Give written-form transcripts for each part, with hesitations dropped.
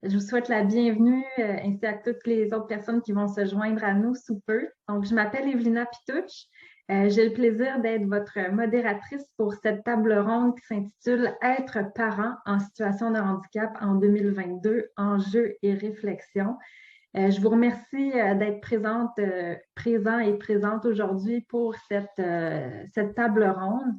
Je vous souhaite la bienvenue ainsi à toutes les autres personnes qui vont se joindre à nous sous peu. Donc, je m'appelle Evelina Pitouche. J'ai le plaisir d'être votre modératrice pour cette table ronde qui s'intitule Être parent en situation de handicap en 2022, enjeux et réflexions. Je vous remercie d'être présent et présente aujourd'hui pour cette table ronde.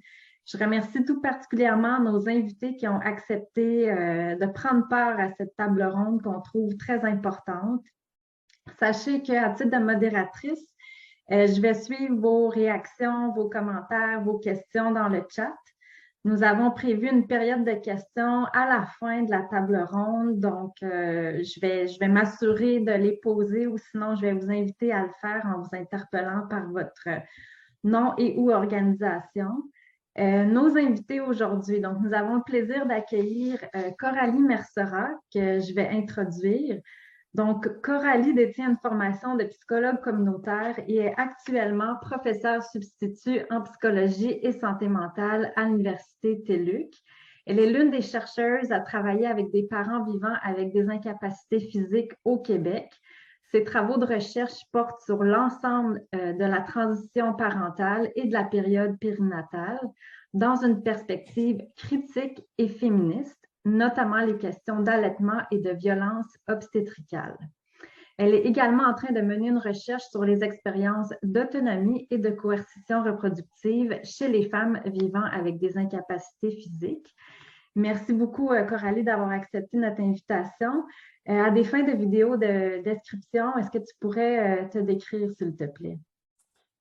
Je remercie tout particulièrement nos invités qui ont accepté de prendre part à cette table ronde qu'on trouve très importante. Sachez qu'à titre de modératrice, je vais suivre vos réactions, vos commentaires, vos questions dans le chat. Nous avons prévu une période de questions à la fin de la table ronde, donc je vais m'assurer de les poser ou sinon je vais vous inviter à le faire en vous interpellant par votre nom et ou organisation. Nos invités aujourd'hui, donc nous avons le plaisir d'accueillir Coralie Mercera, que je vais introduire. Donc, Coralie détient une formation de psychologue communautaire et est actuellement professeure substitut en psychologie et santé mentale à l'Université TÉLUQ. Elle est l'une des chercheuses à travailler avec des parents vivant avec des incapacités physiques au Québec. Ses travaux de recherche portent sur l'ensemble de la transition parentale et de la période périnatale dans une perspective critique et féministe, notamment les questions d'allaitement et de violence obstétricale. Elle est également en train de mener une recherche sur les expériences d'autonomie et de coercition reproductive chez les femmes vivant avec des incapacités physiques. Merci beaucoup, Coralie, d'avoir accepté notre invitation. À des fins de vidéo de description, est-ce que tu pourrais te décrire, s'il te plaît?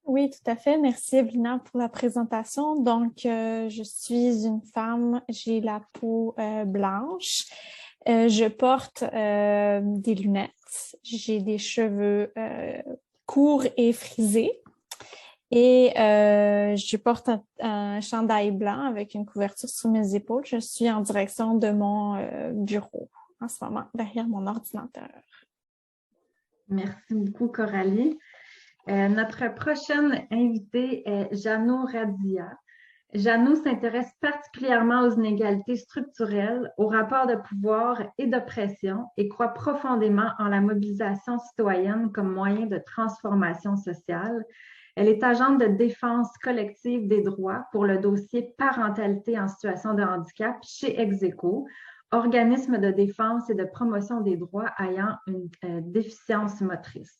Oui, tout à fait. Merci, Evelina, pour la présentation. Donc, je suis une femme, j'ai la peau blanche. Je porte des lunettes. J'ai des cheveux courts et frisés. Et je porte un chandail blanc avec une couverture sous mes épaules. Je suis en direction de mon bureau en ce moment, derrière mon ordinateur. Merci beaucoup, Coralie. Notre prochaine invitée est Janou Radia. Janou s'intéresse particulièrement aux inégalités structurelles, aux rapports de pouvoir et d'oppression et croit profondément en la mobilisation citoyenne comme moyen de transformation sociale. Elle est agente de défense collective des droits pour le dossier parentalité en situation de handicap chez Execo, organisme de défense et de promotion des droits ayant une déficience motrice.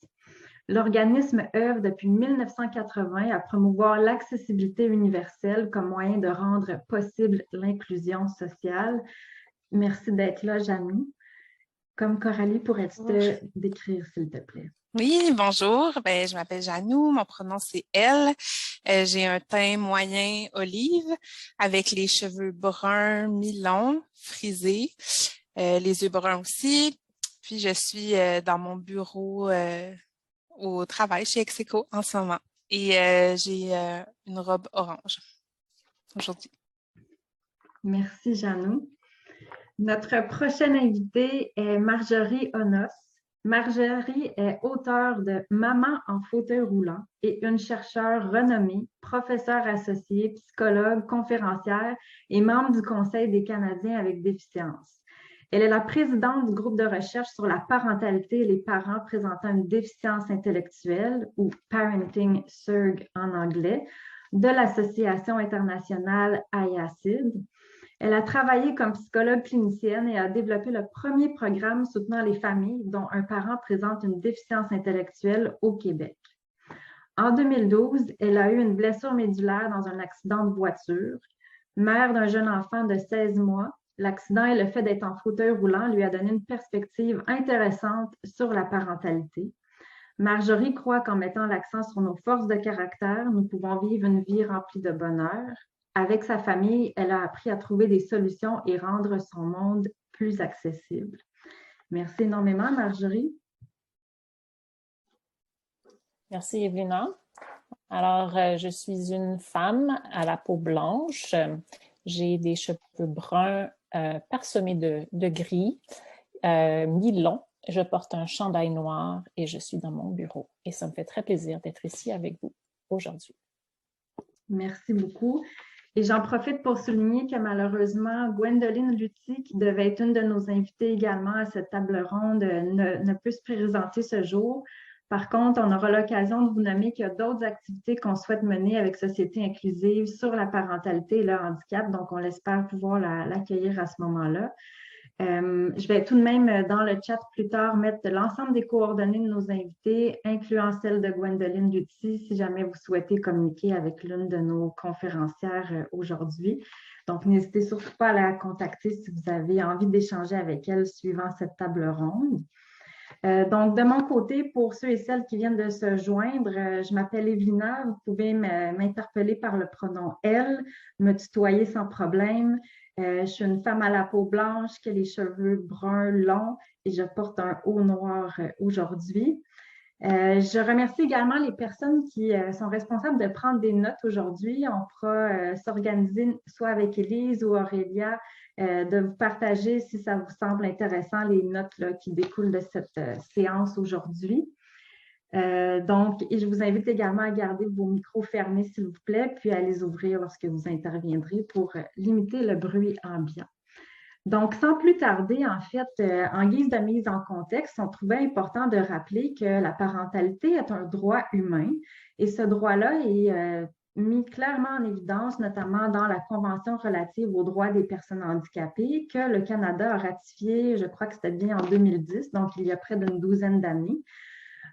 L'organisme œuvre depuis 1980 à promouvoir l'accessibilité universelle comme moyen de rendre possible l'inclusion sociale. Merci d'être là, Janou. Comme Coralie, pourrais-tu te décrire, s'il te plaît? Oui, bonjour. Je m'appelle Janou, mon pronom c'est elle. J'ai un teint moyen olive avec les cheveux bruns mi-longs, frisés, les yeux bruns aussi. Puis je suis dans mon bureau au travail chez Execo en ce moment. Et j'ai une robe orange aujourd'hui. Merci, Janou. Notre prochaine invitée est Marjorie Onos. Marjorie est auteure de Maman en fauteuil roulant et une chercheure renommée, professeure associée, psychologue, conférencière et membre du Conseil des Canadiens avec déficience. Elle est la présidente du groupe de recherche sur la parentalité et les parents présentant une déficience intellectuelle, ou Parenting SURG en anglais, de l'Association internationale IACID. Elle a travaillé comme psychologue clinicienne et a développé le premier programme soutenant les familles dont un parent présente une déficience intellectuelle au Québec. En 2012, elle a eu une blessure médulaire dans un accident de voiture. Mère d'un jeune enfant de 16 mois, l'accident et le fait d'être en fauteuil roulant lui a donné une perspective intéressante sur la parentalité. Marjorie croit qu'en mettant l'accent sur nos forces de caractère, nous pouvons vivre une vie remplie de bonheur. Avec sa famille, elle a appris à trouver des solutions et rendre son monde plus accessible. Merci énormément, Marjorie. Merci, Evelina. Alors, je suis une femme à la peau blanche. J'ai des cheveux bruns parsemés de gris, mi-longs. Je porte un chandail noir et je suis dans mon bureau. Et ça me fait très plaisir d'être ici avec vous aujourd'hui. Merci beaucoup. Et j'en profite pour souligner que malheureusement, Gwendoline Lutti, qui devait être une de nos invitées également à cette table ronde, ne peut se présenter ce jour. Par contre, on aura l'occasion de vous nommer qu'il y a d'autres activités qu'on souhaite mener avec Société inclusive sur la parentalité et le handicap. Donc, on espère pouvoir l'accueillir à ce moment-là. Je vais tout de même, dans le chat plus tard, mettre l'ensemble des coordonnées de nos invités, incluant celle de Gwendoline Lutti, si jamais vous souhaitez communiquer avec l'une de nos conférencières aujourd'hui. Donc, n'hésitez surtout pas à la contacter si vous avez envie d'échanger avec elle suivant cette table ronde. Donc, de mon côté, pour ceux et celles qui viennent de se joindre, je m'appelle Evelina. Vous pouvez m'interpeller par le pronom elle, me tutoyer sans problème. Je suis une femme à la peau blanche qui a les cheveux bruns longs et je porte un haut noir aujourd'hui. Je remercie également les personnes qui sont responsables de prendre des notes aujourd'hui. On pourra s'organiser soit avec Élise ou Aurélia de vous partager, si ça vous semble intéressant, les notes là, qui découlent de cette séance aujourd'hui. Donc, et je vous invite également à garder vos micros fermés, s'il vous plaît, puis à les ouvrir lorsque vous interviendrez pour limiter le bruit ambiant. Donc, sans plus tarder, en fait, en guise de mise en contexte, on trouvait important de rappeler que la parentalité est un droit humain et ce droit-là est mis clairement en évidence, notamment dans la Convention relative aux droits des personnes handicapées que le Canada a ratifiée, je crois que c'était bien en 2010, donc il y a près d'une douzaine d'années.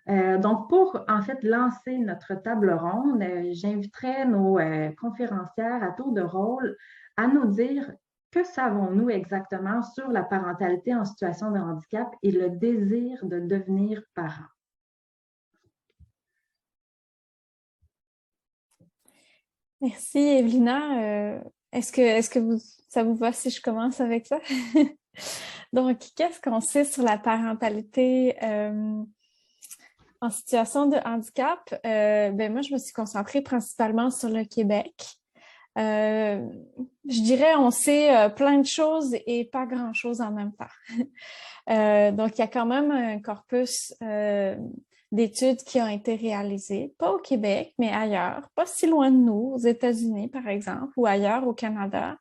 Donc, pour en fait lancer notre table ronde, j'inviterai nos conférencières à tour de rôle à nous dire que savons-nous exactement sur la parentalité en situation de handicap et le désir de devenir parent. Merci, Evelina. Est-ce que ça vous va si je commence avec ça? Donc, qu'est-ce qu'on sait sur la parentalité en situation de handicap? Moi, je me suis concentrée principalement sur le Québec. Je dirais, on sait plein de choses et pas grand-chose en même temps. Donc, il y a quand même un corpus d'études qui ont été réalisées, pas au Québec, mais ailleurs, pas si loin de nous, aux États-Unis, par exemple, ou ailleurs au Canada.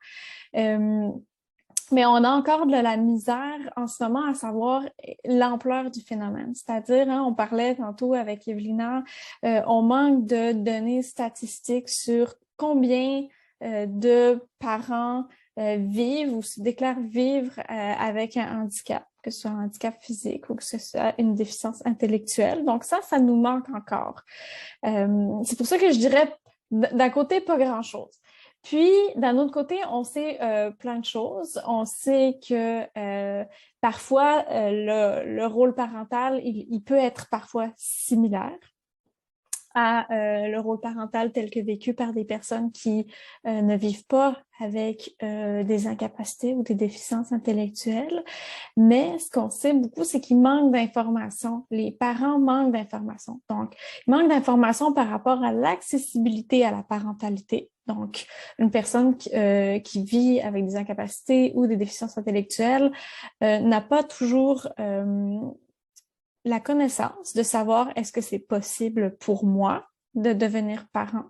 Mais on a encore de la misère en ce moment à savoir l'ampleur du phénomène. C'est-à-dire, on parlait tantôt avec Evelina, on manque de données statistiques sur combien de parents vivent ou se déclarent vivre avec un handicap, que ce soit un handicap physique ou que ce soit une déficience intellectuelle. Donc ça nous manque encore. C'est pour ça que je dirais, d'un côté, pas grand-chose. Puis, d'un autre côté, on sait plein de choses. On sait que parfois, le rôle parental, il peut être parfois similaire à le rôle parental tel que vécu par des personnes qui ne vivent pas avec des incapacités ou des déficiences intellectuelles. Mais ce qu'on sait beaucoup, c'est qu'il manque d'informations. Les parents manquent d'informations. Donc, il manque d'informations par rapport à l'accessibilité à la parentalité. Donc, une personne qui vit avec des incapacités ou des déficiences intellectuelles n'a pas toujours la connaissance de savoir est-ce que c'est possible pour moi de devenir parent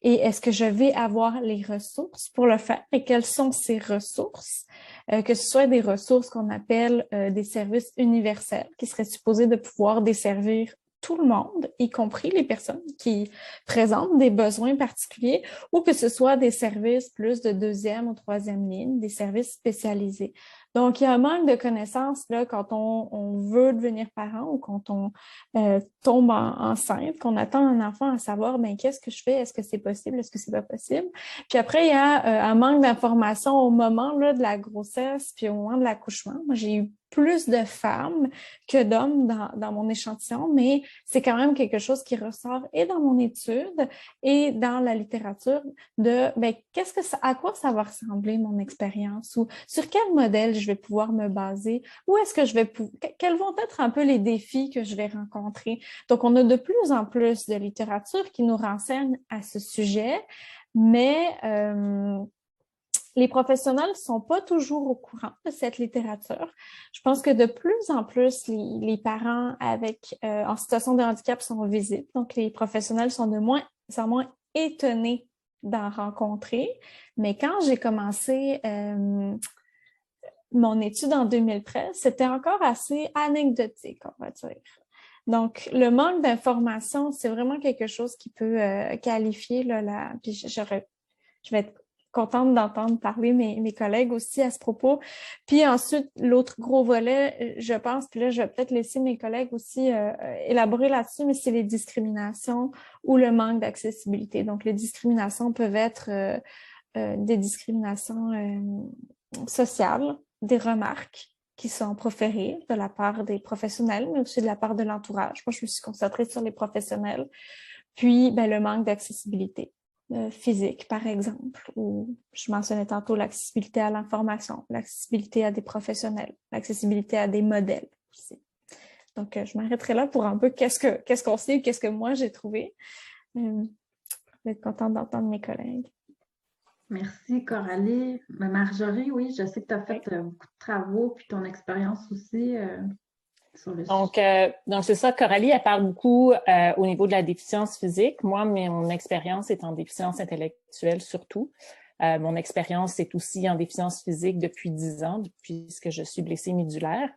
et est-ce que je vais avoir les ressources pour le faire et quelles sont ces ressources, que ce soit des ressources qu'on appelle des services universels qui seraient supposés de pouvoir desservir tout le monde, y compris les personnes qui présentent des besoins particuliers ou que ce soit des services plus de deuxième ou troisième ligne, des services spécialisés. Donc, il y a un manque de connaissances là, quand on veut devenir parent ou quand on tombe enceinte, qu'on attend un enfant à savoir qu'est-ce que je fais, est-ce que c'est possible, est-ce que c'est pas possible. Puis après, il y a un manque d'informations au moment là, de la grossesse puis au moment de l'accouchement. Moi, j'ai eu plus de femmes que d'hommes dans mon échantillon, mais c'est quand même quelque chose qui ressort et dans mon étude et dans la littérature de à quoi ça va ressembler mon expérience ou sur quel modèle je vais pouvoir me baser, où est-ce que quels vont être un peu les défis que je vais rencontrer. Donc, on a de plus en plus de littérature qui nous renseigne à ce sujet, mais les professionnels ne sont pas toujours au courant de cette littérature. Je pense que de plus en plus, les parents en situation de handicap sont visibles. Donc, les professionnels sont de moins en moins étonnés d'en rencontrer. Mais quand j'ai commencé mon étude en 2013, c'était encore assez anecdotique, on va dire. Donc, le manque d'information, c'est vraiment quelque chose qui peut qualifier là, puis je vais être contente d'entendre parler mes collègues aussi à ce propos. Puis ensuite, l'autre gros volet, je pense, puis là, je vais peut-être laisser mes collègues aussi élaborer là-dessus, mais c'est les discriminations ou le manque d'accessibilité. Donc, les discriminations peuvent être des discriminations sociales, des remarques qui sont proférées de la part des professionnels, mais aussi de la part de l'entourage. Moi, je me suis concentrée sur les professionnels. Puis, le manque d'accessibilité physique, par exemple, ou je mentionnais tantôt l'accessibilité à l'information, l'accessibilité à des professionnels, l'accessibilité à des modèles aussi. Donc, je m'arrêterai là pour un peu qu'est-ce qu'on sait, qu'est-ce que moi j'ai trouvé. Je vais être contente d'entendre mes collègues. Merci, Coralie. Marjorie, oui, je sais que tu as fait beaucoup de travaux, puis ton expérience aussi sur le sujet. Donc, c'est ça, Coralie, elle parle beaucoup au niveau de la déficience physique. Moi, mon expérience est en déficience intellectuelle surtout. Mon expérience est aussi en déficience physique depuis 10 ans, puisque je suis blessée médulaire.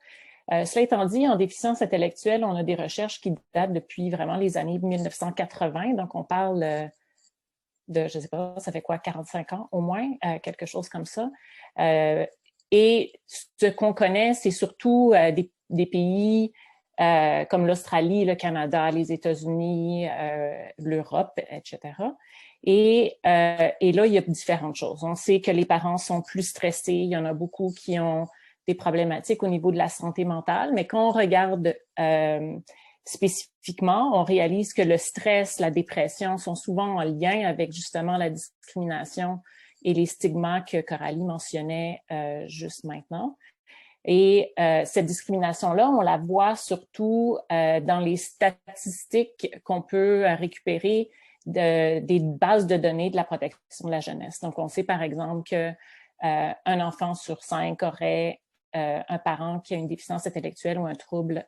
Cela étant dit, en déficience intellectuelle, on a des recherches qui datent depuis vraiment les années 1980. Donc, on parle de, je ne sais pas, ça fait quoi, 45 ans au moins, quelque chose comme ça. Et ce qu'on connaît, c'est surtout des pays comme l'Australie, le Canada, les États-Unis, l'Europe, etc. Et là, il y a différentes choses. On sait que les parents sont plus stressés. Il y en a beaucoup qui ont des problématiques au niveau de la santé mentale. Mais quand on regarde spécifiquement, on réalise que le stress, la dépression sont souvent en lien avec justement la discrimination et les stigmas que Coralie mentionnait juste maintenant. Et cette discrimination-là, on la voit surtout dans les statistiques qu'on peut récupérer des bases de données de la protection de la jeunesse. Donc, on sait par exemple qu'un enfant sur 5 aurait un parent qui a une déficience intellectuelle ou un trouble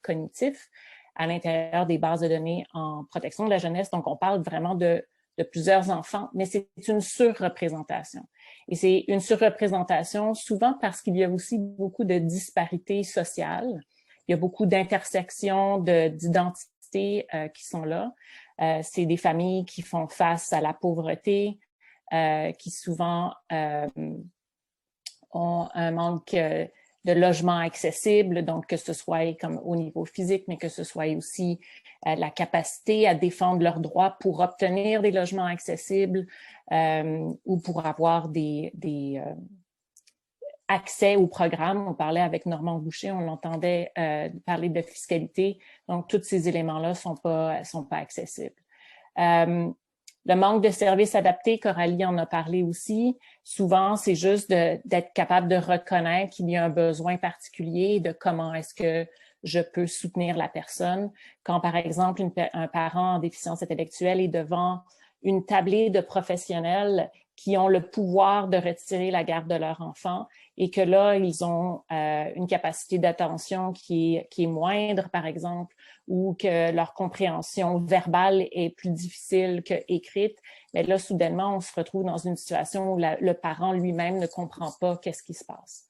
cognitif à l'intérieur des bases de données en protection de la jeunesse. Donc, on parle vraiment de plusieurs enfants, mais c'est une surreprésentation. Et c'est une surreprésentation souvent parce qu'il y a aussi beaucoup de disparités sociales. Il y a beaucoup d'intersections d'identités qui sont là. C'est des familles qui font face à la pauvreté, qui souvent ont un manque de logements accessibles, donc que ce soit comme au niveau physique, mais que ce soit aussi la capacité à défendre leurs droits pour obtenir des logements accessibles ou pour avoir des accès aux programmes. On parlait avec Normand Boucher, on l'entendait parler de fiscalité, donc tous ces éléments-là sont pas accessibles. Le manque de services adaptés, Coralie en a parlé aussi. Souvent, c'est juste d'être capable de reconnaître qu'il y a un besoin particulier, de comment est-ce que je peux soutenir la personne. Quand, par exemple, un parent en déficience intellectuelle est devant une tablée de professionnels qui ont le pouvoir de retirer la garde de leur enfant et que là, ils ont une capacité d'attention qui est moindre, par exemple, ou que leur compréhension verbale est plus difficile qu'écrite, mais là, soudainement, on se retrouve dans une situation où le parent lui-même ne comprend pas qu'est-ce qui se passe.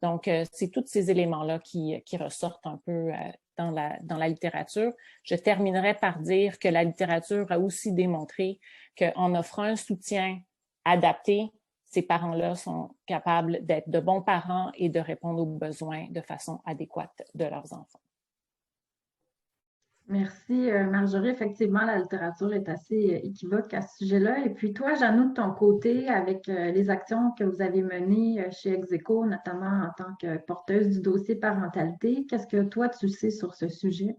Donc, c'est tous ces éléments-là qui ressortent un peu dans la littérature. Je terminerai par dire que la littérature a aussi démontré qu'en offrant un soutien adapté, ces parents-là sont capables d'être de bons parents et de répondre aux besoins de façon adéquate de leurs enfants. Merci, Marjorie. Effectivement, la littérature est assez équivoque à ce sujet-là. Et puis toi, Janou, de ton côté, avec les actions que vous avez menées chez Execo, notamment en tant que porteuse du dossier parentalité, qu'est-ce que toi, tu sais sur ce sujet?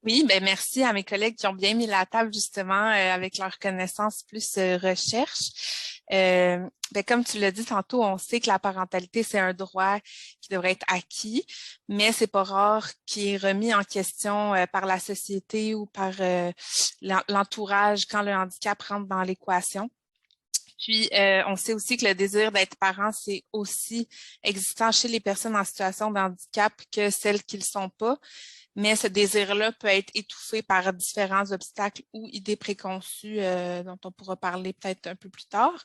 Oui, ben merci à mes collègues qui ont bien mis la table justement avec leur connaissance plus recherche. Comme tu l'as dit tantôt, on sait que la parentalité, c'est un droit qui devrait être acquis, mais c'est pas rare qu'il est remis en question par la société ou par l'entourage quand le handicap rentre dans l'équation. Puis, on sait aussi que le désir d'être parent, c'est aussi existant chez les personnes en situation de handicap que celles qui ne le sont pas. mais ce désir-là peut être étouffé par différents obstacles ou idées préconçues dont on pourra parler peut-être un peu plus tard.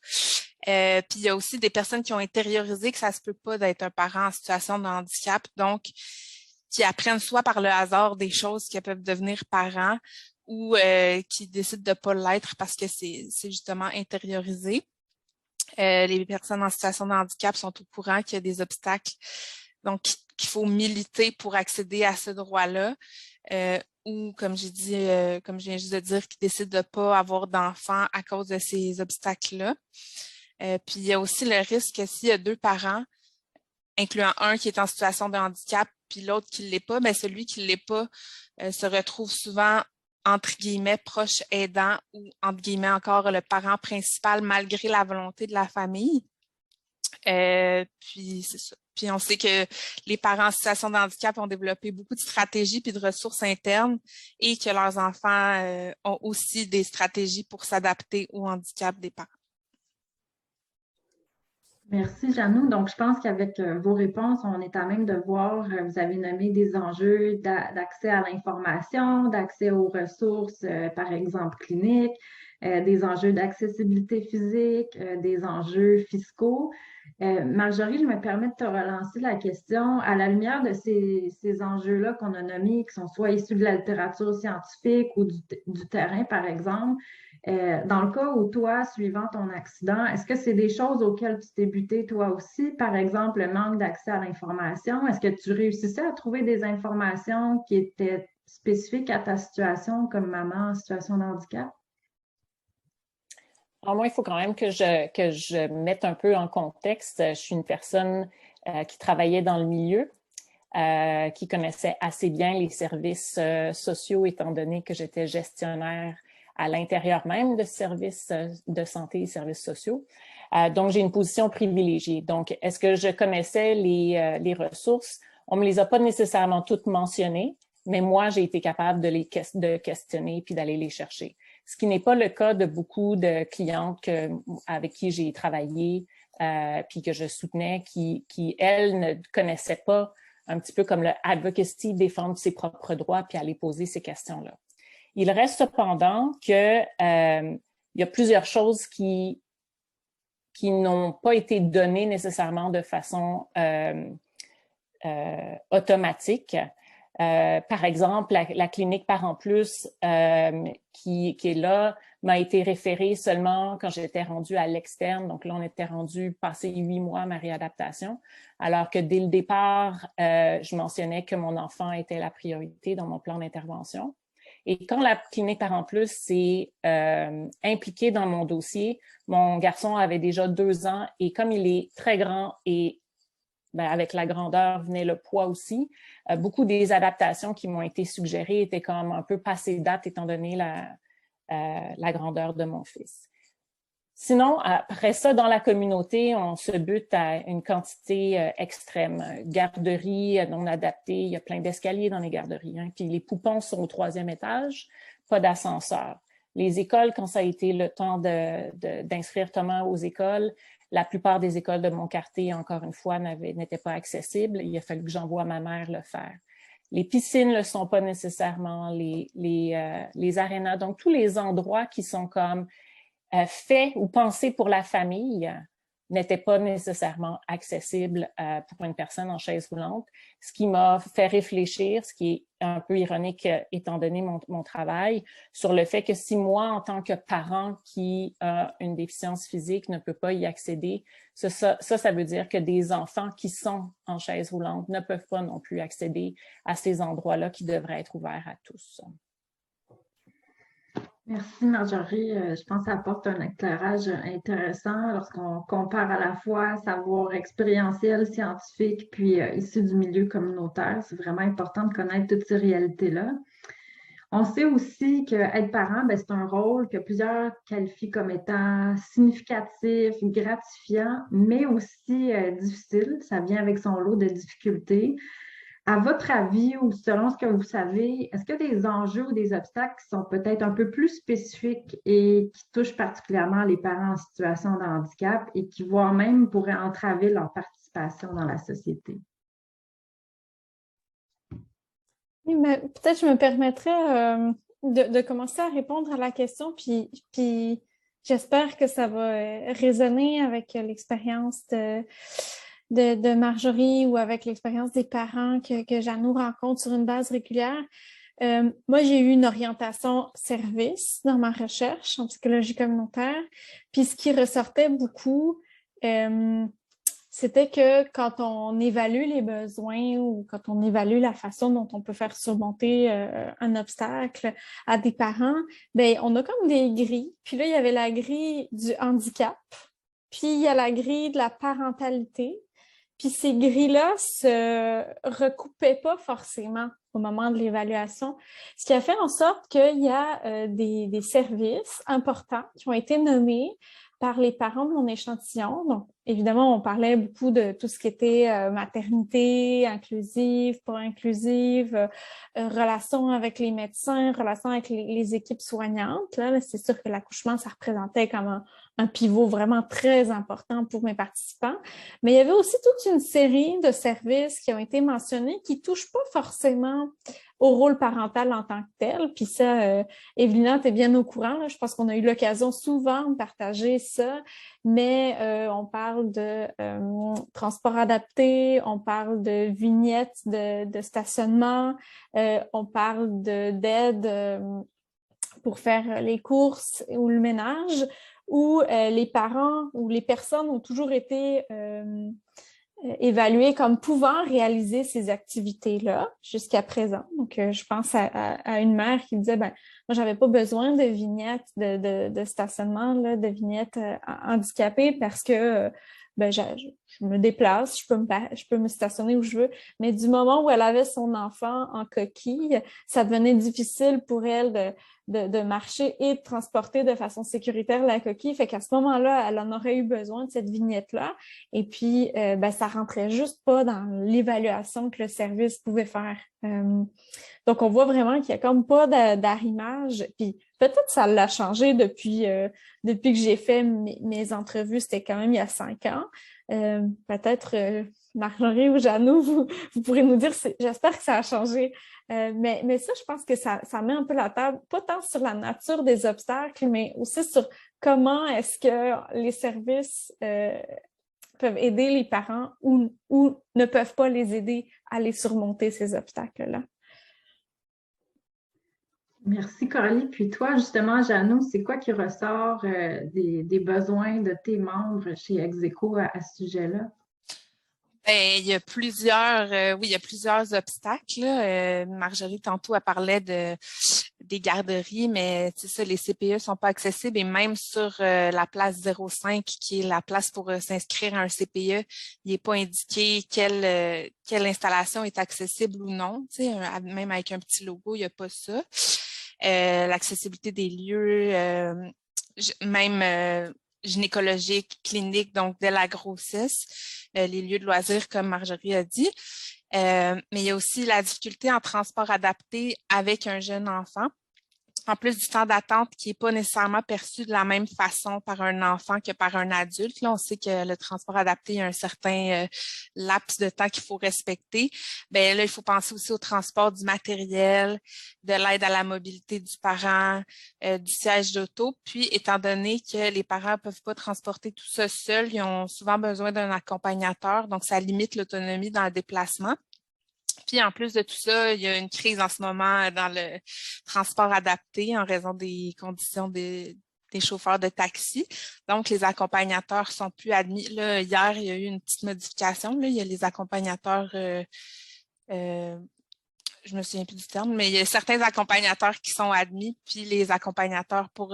Puis il y a aussi des personnes qui ont intériorisé que ça se peut pas d'être un parent en situation de handicap, donc qui apprennent soit par le hasard des choses qui peuvent devenir parents ou qui décident de pas l'être parce que c'est justement intériorisé. Les personnes en situation de handicap sont au courant qu'il y a des obstacles, donc qu'il faut militer pour accéder à ce droit-là. Ou, comme j'ai dit, comme je viens juste de dire, qui décident de pas avoir d'enfants à cause de ces obstacles-là. Puis il y a aussi le risque que s'il y a deux parents, incluant un qui est en situation de handicap, puis l'autre qui ne l'est pas, mais celui qui ne l'est pas se retrouve souvent entre guillemets proche aidant ou entre guillemets encore le parent principal malgré la volonté de la famille. Puis c'est ça. Puis on sait que les parents en situation de handicap ont développé beaucoup de stratégies puis de ressources internes et que leurs enfants ont aussi des stratégies pour s'adapter au handicap des parents. Merci, Janou. Donc, je pense qu'avec vos réponses, on est à même de voir, vous avez nommé des enjeux d'accès à l'information, d'accès aux ressources, par exemple cliniques, des enjeux d'accessibilité physique, des enjeux fiscaux. Marjorie, je me permets de te relancer la question. À la lumière de ces enjeux-là qu'on a nommés, qui sont soit issus de la littérature scientifique ou du terrain, par exemple, dans le cas où toi, suivant ton accident, est-ce que c'est des choses auxquelles tu t'es buté toi aussi? Par exemple, le manque d'accès à l'information. Est-ce que tu réussissais à trouver des informations qui étaient spécifiques à ta situation comme maman en situation de handicap? Alors moi, il faut quand même que je mette un peu en contexte. Je suis une personne qui travaillait dans le milieu, qui connaissait assez bien les services sociaux, étant donné que j'étais gestionnaire à l'intérieur même de services de santé et services sociaux. Donc, j'ai une position privilégiée. Donc, est-ce que je connaissais les ressources? On ne me les a pas nécessairement toutes mentionnées, mais moi, j'ai été capable de questionner puis d'aller les chercher. Ce qui n'est pas le cas de beaucoup de clientes avec qui j'ai travaillé puis que je soutenais, qui, elles, ne connaissaient pas un petit peu comme le advocacy, défendre ses propres droits puis aller poser ces questions-là. Il reste cependant que il y a plusieurs choses qui n'ont pas été données nécessairement de façon automatique. Par exemple, la clinique Parents Plus qui est là m'a été référée seulement quand j'étais rendue à l'externe. Donc là, on était rendu passé 8 mois à ma réadaptation, alors que dès le départ, je mentionnais que mon enfant était la priorité dans mon plan d'intervention. Et quand la clinique Parents Plus s'est impliquée dans mon dossier, mon garçon avait déjà 2 ans et comme il est très grand et avec la grandeur venait le poids aussi. Beaucoup des adaptations qui m'ont été suggérées étaient comme un peu passées date étant donné la grandeur de mon fils. Sinon, après ça, dans la communauté, on se bute à une quantité extrême. Garderies non adaptées, il y a plein d'escaliers dans les garderies. Hein. Puis les poupons sont au 3e étage, pas d'ascenseur. Les écoles, quand ça a été le temps d'inscrire Thomas aux écoles, la plupart des écoles de mon quartier, encore une fois, n'étaient pas accessibles. Il a fallu que j'envoie ma mère le faire. Les piscines ne le sont pas nécessairement, les arénas. Donc, tous les endroits qui sont comme faits ou pensés pour la famille n'étaient pas nécessairement accessibles pour une personne en chaise roulante, ce qui m'a fait réfléchir, ce qui est un peu ironique étant donné mon travail, sur le fait que si moi, en tant que parent qui a une déficience physique, ne peut pas y accéder, ça veut dire que des enfants qui sont en chaise roulante ne peuvent pas non plus accéder à ces endroits-là qui devraient être ouverts à tous. Merci Marjorie. Je pense que ça apporte un éclairage intéressant lorsqu'on compare à la fois savoir expérientiel, scientifique, puis issu du milieu communautaire. C'est vraiment important de connaître toutes ces réalités-là. On sait aussi qu'être parent, c'est un rôle que plusieurs qualifient comme étant significatif, gratifiant, mais aussi difficile. Ça vient avec son lot de difficultés. À votre avis, ou selon ce que vous savez, est-ce qu'il y a des enjeux ou des obstacles qui sont peut-être un peu plus spécifiques et qui touchent particulièrement les parents en situation de handicap et qui, voire même, pourraient entraver leur participation dans la société? Oui, mais peut-être je me permettrais de commencer à répondre à la question, puis j'espère que ça va résonner avec l'expérience de Marjorie ou avec l'expérience des parents que Janou rencontre sur une base régulière. Moi, j'ai eu une orientation service dans ma recherche en psychologie communautaire. Puis ce qui ressortait beaucoup, c'était que quand on évalue les besoins ou quand on évalue la façon dont on peut faire surmonter un obstacle à des parents, ben on a comme des grilles. Puis là, il y avait la grille du handicap, puis il y a la grille de la parentalité. Puis ces grilles-là se recoupaient pas forcément au moment de l'évaluation, ce qui a fait en sorte qu'il y a des services importants qui ont été nommés par les parents de mon échantillon. Donc, évidemment, on parlait beaucoup de tout ce qui était maternité, inclusive, pas inclusive, relations avec les médecins, relations avec les équipes soignantes. Là, c'est sûr que l'accouchement, ça représentait comme un pivot vraiment très important pour mes participants. Mais il y avait aussi toute une série de services qui ont été mentionnés qui ne touchent pas forcément au rôle parental en tant que tel. Puis ça, Evelina, tu es bien au courant. Là. Je pense qu'on a eu l'occasion souvent de partager ça, mais on parle de transport adapté, on parle de vignettes de stationnement, on parle d'aide pour faire les courses ou le ménage, où les parents ou les personnes ont toujours été évaluées comme pouvant réaliser ces activités-là jusqu'à présent. Donc, je pense à une mère qui disait, ben, moi, j'avais pas besoin de vignettes de stationnement, là, de vignettes handicapées parce que ben, je me déplace, je peux me stationner où je veux. Mais du moment où elle avait son enfant en coquille, ça devenait difficile pour elle de marcher et de transporter de façon sécuritaire la coquille. Fait qu'à ce moment-là, elle en aurait eu besoin de cette vignette-là. Et puis, ben, ça rentrait juste pas dans l'évaluation que le service pouvait faire. Donc, on voit vraiment qu'il y a comme pas d'arrimage. Puis, peut-être ça l'a changé depuis que j'ai fait mes entrevues. C'était quand même il y a 5 ans. Peut-être Marjorie ou Janou, vous pourrez nous dire, j'espère que ça a changé. Mais ça, je pense que ça met un peu la table, pas tant sur la nature des obstacles, mais aussi sur comment est-ce que les services peuvent aider les parents ou ne peuvent pas les aider à les surmonter, ces obstacles-là. Merci Coralie. Puis toi, justement, Janou, c'est quoi qui ressort des besoins de tes membres chez Execo à ce sujet-là? Ben, il y a plusieurs, oui, il y a plusieurs obstacles. Là. Marjorie, tantôt, elle parlait des garderies, mais c'est ça, les CPE sont pas accessibles et même sur la place 05, qui est la place pour s'inscrire à un CPE, il n'est pas indiqué quelle installation est accessible ou non. Tu sais, même avec un petit logo, il n'y a pas ça. L'accessibilité des lieux, même gynécologique, clinique, donc dès la grossesse, les lieux de loisirs, comme Marjorie a dit. Mais il y a aussi la difficulté en transport adapté avec un jeune enfant. En plus du temps d'attente qui n'est pas nécessairement perçu de la même façon par un enfant que par un adulte. Là, on sait que le transport adapté, il y a un certain laps de temps qu'il faut respecter. Bien là, il faut penser aussi au transport du matériel, de l'aide à la mobilité du parent, du siège d'auto. Puis, étant donné que les parents ne peuvent pas transporter tout ça seuls, ils ont souvent besoin d'un accompagnateur. Donc, ça limite l'autonomie dans le déplacement. Puis en plus de tout ça, il y a une crise en ce moment dans le transport adapté en raison des conditions des chauffeurs de taxi. Donc, les accompagnateurs sont plus admis. Là, hier, il y a eu une petite modification. Là, il y a les accompagnateurs, je me souviens plus du terme, mais il y a certains accompagnateurs qui sont admis, puis les accompagnateurs pour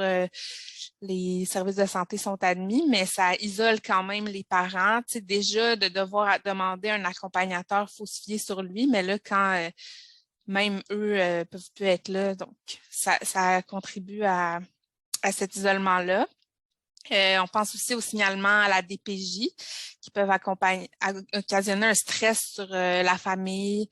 les services de santé sont admis, mais ça isole quand même les parents. Tu sais, déjà, de devoir demander un accompagnateur, il faut se fier sur lui, mais là, quand même eux peuvent plus être là, donc ça contribue à cet isolement-là. On pense aussi au signalement à la DPJ qui peuvent occasionner un stress sur la famille.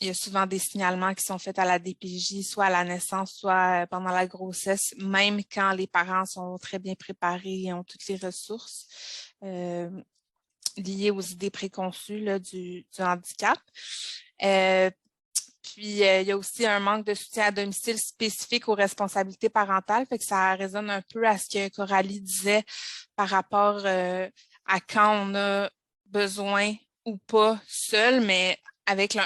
Il y a souvent des signalements qui sont faits à la DPJ, soit à la naissance, soit pendant la grossesse, même quand les parents sont très bien préparés et ont toutes les ressources liées aux idées préconçues là, du handicap. Puis, il y a aussi un manque de soutien à domicile spécifique aux responsabilités parentales. Fait que ça résonne un peu à ce que Coralie disait par rapport à quand on a besoin ou pas seul, mais avec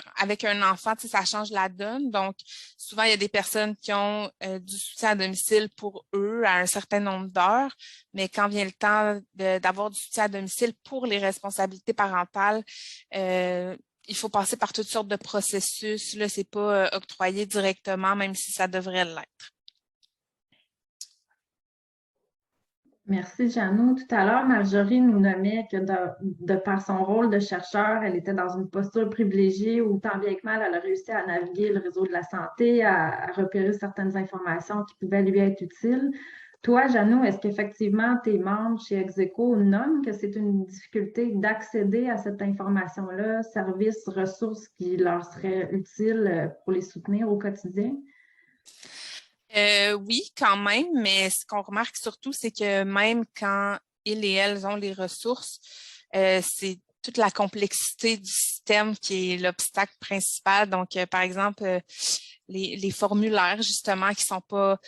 un enfant, tu sais, ça change la donne. Donc, souvent, il y a des personnes qui ont du soutien à domicile pour eux à un certain nombre d'heures, mais quand vient le temps d'avoir du soutien à domicile pour les responsabilités parentales, il faut passer par toutes sortes de processus. Là, c'est pas octroyé directement, même si ça devrait l'être. Merci, Janou. Tout à l'heure, Marjorie nous nommait que de par son rôle de chercheur, elle était dans une posture privilégiée où tant bien que mal, elle a réussi à naviguer le réseau de la santé, à repérer certaines informations qui pouvaient lui être utiles. Toi, Janou, est-ce qu'effectivement tes membres chez Execo nomment que c'est une difficulté d'accéder à cette information-là, services, ressources qui leur seraient utiles pour les soutenir au quotidien? Oui, quand même, mais ce qu'on remarque surtout, c'est que même quand ils et elles ont les ressources, c'est toute la complexité du système qui est l'obstacle principal. Donc, par exemple, les formulaires, justement, qui sont pas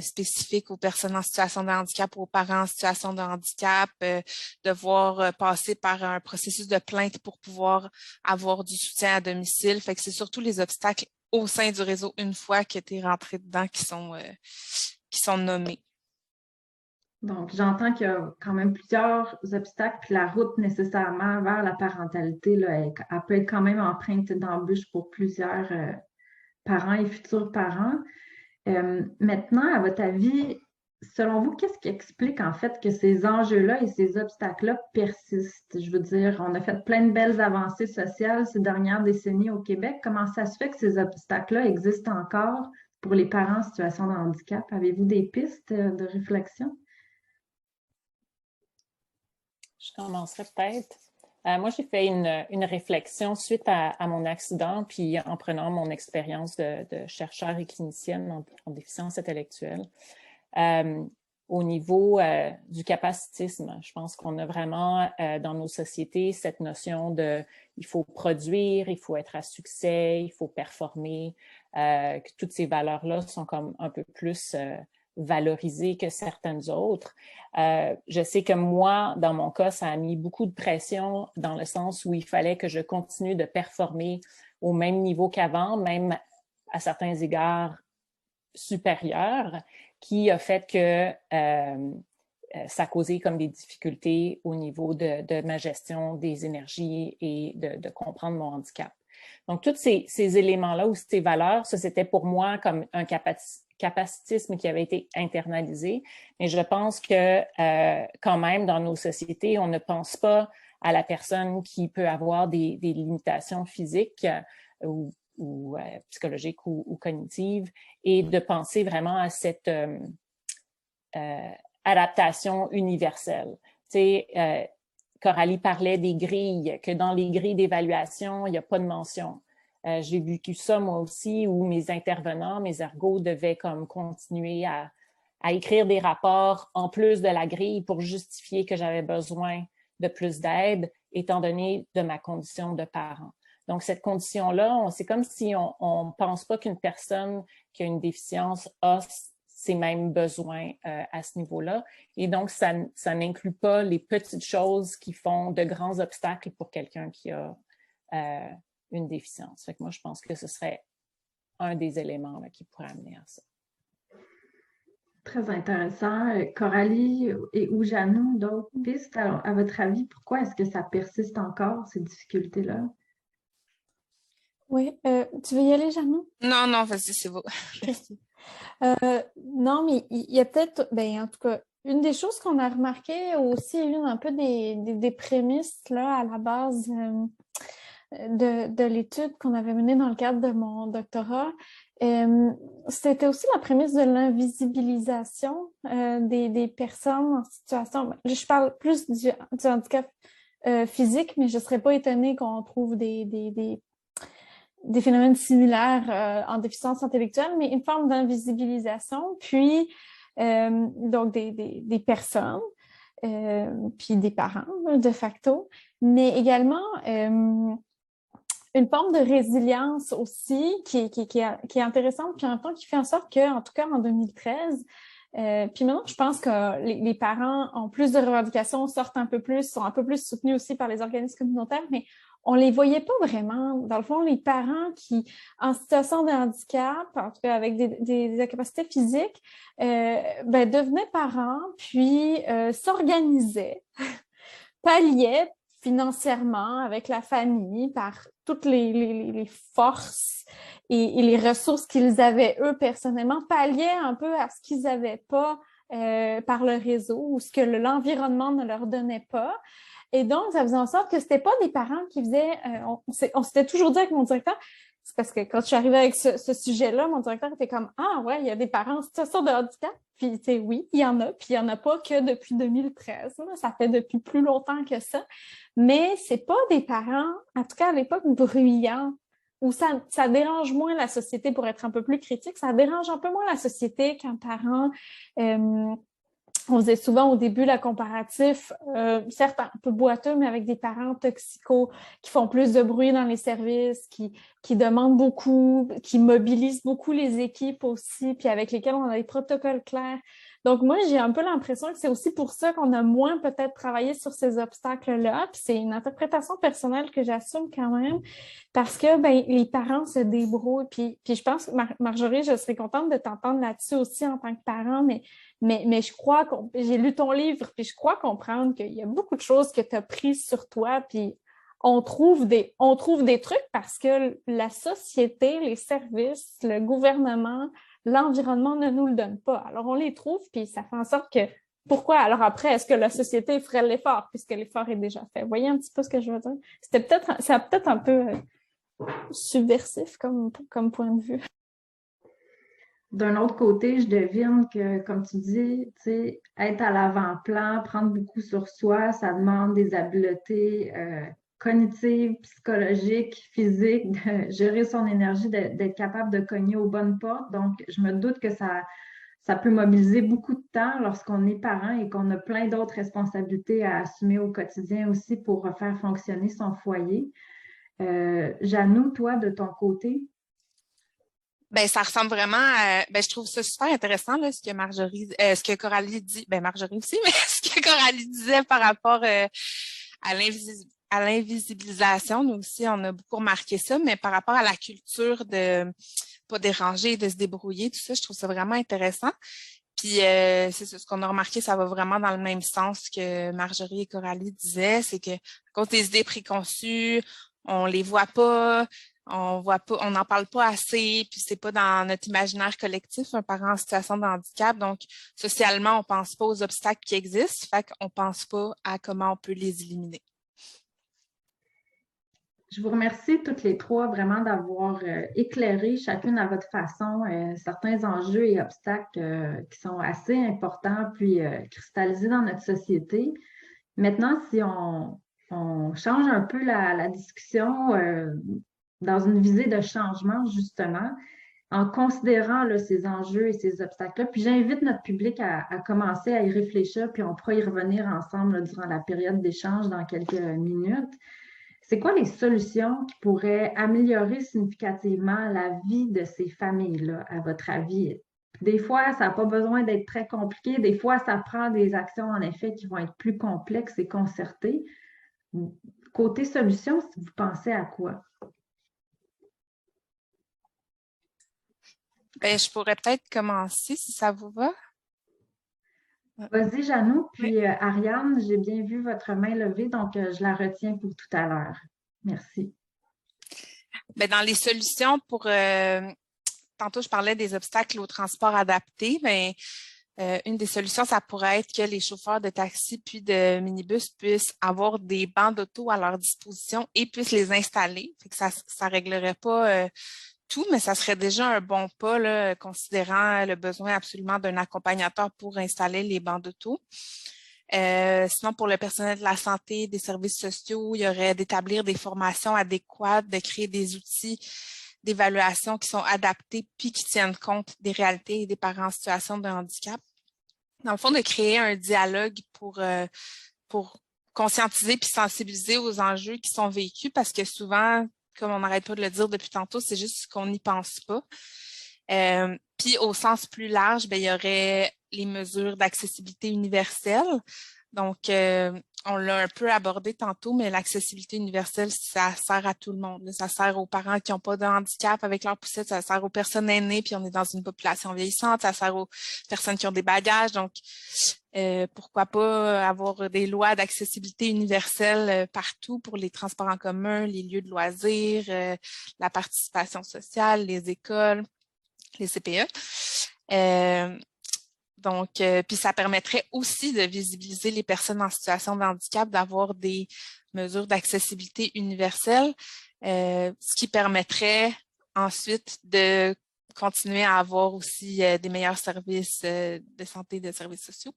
spécifiques aux personnes en situation de handicap ou aux parents en situation de handicap, devoir passer par un processus de plainte pour pouvoir avoir du soutien à domicile. Fait que c'est surtout les obstacles au sein du réseau une fois que tu es rentré dedans qui sont nommés. Donc, j'entends qu'il y a quand même plusieurs obstacles, puis la route nécessairement vers la parentalité, là, elle peut être quand même empreinte d'embûches pour plusieurs parents et futurs parents. Maintenant, à votre avis, selon vous, qu'est-ce qui explique en fait que ces enjeux-là et ces obstacles-là persistent? Je veux dire, on a fait plein de belles avancées sociales ces dernières décennies au Québec. Comment ça se fait que ces obstacles-là existent encore pour les parents en situation de handicap? Avez-vous des pistes de réflexion? Je commencerai peut-être. Moi, j'ai fait une réflexion suite à mon accident, puis en prenant mon expérience de chercheur et clinicienne en déficience intellectuelle. Au niveau du capacitisme, je pense qu'on a vraiment dans nos sociétés cette notion de il faut produire, il faut être à succès, il faut performer, que toutes ces valeurs-là sont comme un peu plus valorisées que certaines autres. Je sais que moi, dans mon cas, ça a mis beaucoup de pression dans le sens où il fallait que je continue de performer au même niveau qu'avant, même à certains égards supérieurs, qui a fait que ça causait comme des difficultés au niveau de ma gestion des énergies et de comprendre mon handicap. Donc, tous ces éléments-là ou ces valeurs, ça, c'était pour moi comme un capacitisme qui avait été internalisé. Mais je pense que quand même, dans nos sociétés, on ne pense pas à la personne qui peut avoir des limitations physiques ou psychologiques ou cognitives, et de penser vraiment à cette adaptation universelle. Tu sais, Coralie parlait des grilles, que dans les grilles d'évaluation, il n'y a pas de mention. J'ai vécu ça moi aussi, où mes intervenants, mes ergos devaient comme continuer à écrire des rapports en plus de la grille pour justifier que j'avais besoin de plus d'aide, étant donné de ma condition de parent. Donc, cette condition-là, c'est comme si on ne pense pas qu'une personne qui a une déficience a ces mêmes besoins à ce niveau-là. Et donc, ça n'inclut pas les petites choses qui font de grands obstacles pour quelqu'un qui a une déficience. Fait que moi, je pense que ce serait un des éléments là, qui pourrait amener à ça. Très intéressant. Coralie ou Janou, d'autres pistes? Alors, à votre avis, pourquoi est-ce que ça persiste encore, ces difficultés-là? Oui, tu veux y aller, Janou? Non, vas-y, c'est beau. Non, mais il y a peut-être, ben, en tout cas, une des choses qu'on a remarqué aussi, une un peu des prémices là, à la base de l'étude qu'on avait menée dans le cadre de mon doctorat. C'était aussi la prémisse de l'invisibilisation des personnes en situation... Je parle plus du handicap physique, mais je ne serais pas étonnée qu'on trouve des phénomènes similaires en déficience intellectuelle, mais une forme d'invisibilisation, puis donc des personnes, puis des parents de facto, mais également une forme de résilience aussi qui est intéressante, puis en même temps qui fait en sorte que, en tout cas en 2013, puis maintenant, je pense que les parents ont plus de revendications, sortent un peu plus, sont un peu plus soutenus aussi par les organismes communautaires, mais on les voyait pas vraiment. Dans le fond, les parents qui, en situation de handicap, en tout cas avec des incapacités physiques, devenaient parents, puis s'organisaient, palliaient financièrement avec la famille par toutes les forces et les ressources qu'ils avaient eux personnellement, palliaient un peu à ce qu'ils n'avaient pas par le réseau ou ce que l'environnement ne leur donnait pas. Et donc, ça faisait en sorte que c'était pas des parents qui faisaient... on s'était toujours dit avec mon directeur, c'est parce que quand je suis arrivée avec ce sujet-là, mon directeur était comme « Ah ouais, il y a des parents en situation de handicap. » Puis, tu sais, oui, il y en a. Puis, il n'y en a pas que depuis 2013. Là. Ça fait depuis plus longtemps que ça. Mais c'est pas des parents, en tout cas à l'époque, bruyants, où ça dérange moins la société, pour être un peu plus critique, ça dérange un peu moins la société qu'un parent... on faisait souvent au début la comparatif, certes un peu boiteux, mais avec des parents toxicaux qui font plus de bruit dans les services, qui demandent beaucoup, qui mobilisent beaucoup les équipes aussi, puis avec lesquels on a des protocoles clairs. Donc moi, j'ai un peu l'impression que c'est aussi pour ça qu'on a moins peut-être travaillé sur ces obstacles-là. Puis c'est une interprétation personnelle que j'assume quand même, parce que les parents se débrouillent. Puis je pense, Marjorie, je serais contente de t'entendre là-dessus aussi en tant que parent, mais je crois j'ai lu ton livre, puis je crois comprendre qu'il y a beaucoup de choses que tu as prises sur toi, puis on trouve des trucs parce que la société, les services, le gouvernement, l'environnement ne nous le donne pas. Alors, on les trouve, puis ça fait en sorte que... Pourquoi? Alors après, est-ce que la société ferait l'effort, puisque l'effort est déjà fait? Vous voyez un petit peu ce que je veux dire? C'est peut-être un peu subversif comme point de vue. D'un autre côté, je devine que, comme tu dis, être à l'avant-plan, prendre beaucoup sur soi, ça demande des habiletés cognitives, psychologiques, physiques, de gérer son énergie, d'être capable de cogner aux bonnes portes. Donc, je me doute que ça peut mobiliser beaucoup de temps lorsqu'on est parent et qu'on a plein d'autres responsabilités à assumer au quotidien aussi pour faire fonctionner son foyer. Janou, toi, de ton côté? Ben, ça ressemble vraiment à, je trouve ça super intéressant, là, ce que Coralie dit, Marjorie aussi, mais ce que Coralie disait par rapport à l'invisibilisation. Nous aussi, on a beaucoup remarqué ça, mais par rapport à la culture de pas déranger, de se débrouiller, tout ça, je trouve ça vraiment intéressant. Puis, c'est ce qu'on a remarqué, ça va vraiment dans le même sens que Marjorie et Coralie disaient, c'est que, à cause des idées préconçues, on les voit pas, on n'en parle pas assez, puis c'est pas dans notre imaginaire collectif, un parent en situation de handicap. Donc, socialement, on pense pas aux obstacles qui existent, fait qu'on pense pas à comment on peut les éliminer. Je vous remercie toutes les trois vraiment d'avoir éclairé chacune à votre façon certains enjeux et obstacles qui sont assez importants puis cristallisés dans notre société. Maintenant, si on change un peu la discussion dans une visée de changement, justement, en considérant là, ces enjeux et ces obstacles-là, puis j'invite notre public à commencer à y réfléchir, puis on pourra y revenir ensemble là, durant la période d'échange dans quelques minutes. C'est quoi les solutions qui pourraient améliorer significativement la vie de ces familles-là, à votre avis? Des fois, ça n'a pas besoin d'être très compliqué. Des fois, ça prend des actions, en effet, qui vont être plus complexes et concertées. Côté solution, si vous pensez à quoi? Je pourrais peut-être commencer, si ça vous va. Vas-y, Janou. Puis, Ariane, j'ai bien vu votre main levée, donc je la retiens pour tout à l'heure. Merci. Dans les solutions pour... tantôt, je parlais des obstacles au transport adapté. Une des solutions, ça pourrait être que les chauffeurs de taxi puis de minibus puissent avoir des bancs d'auto à leur disposition et puissent les installer. Fait que ça réglerait pas tout, mais ça serait déjà un bon pas, là, considérant le besoin absolument d'un accompagnateur pour installer les bancs d'auto. Sinon, pour le personnel de la santé, des services sociaux, il y aurait d'établir des formations adéquates, de créer des outils d'évaluation qui sont adaptés puis qui tiennent compte des réalités et des parents en situation de handicap. Dans le fond, de créer un dialogue pour conscientiser puis sensibiliser aux enjeux qui sont vécus parce que souvent, comme on n'arrête pas de le dire depuis tantôt, c'est juste qu'on n'y pense pas. Puis au sens plus large, il y aurait les mesures d'accessibilité universelle. Donc, on l'a un peu abordé tantôt, mais l'accessibilité universelle, ça sert à tout le monde. Ça sert aux parents qui n'ont pas de handicap avec leur poussette, ça sert aux personnes aînées, puis on est dans une population vieillissante, ça sert aux personnes qui ont des bagages. Donc, pourquoi pas avoir des lois d'accessibilité universelle partout pour les transports en commun, les lieux de loisirs, la participation sociale, les écoles, les CPE. Donc, puis ça permettrait aussi de visibiliser les personnes en situation de handicap, d'avoir des mesures d'accessibilité universelle, ce qui permettrait ensuite de continuer à avoir aussi des meilleurs services de santé, de services sociaux.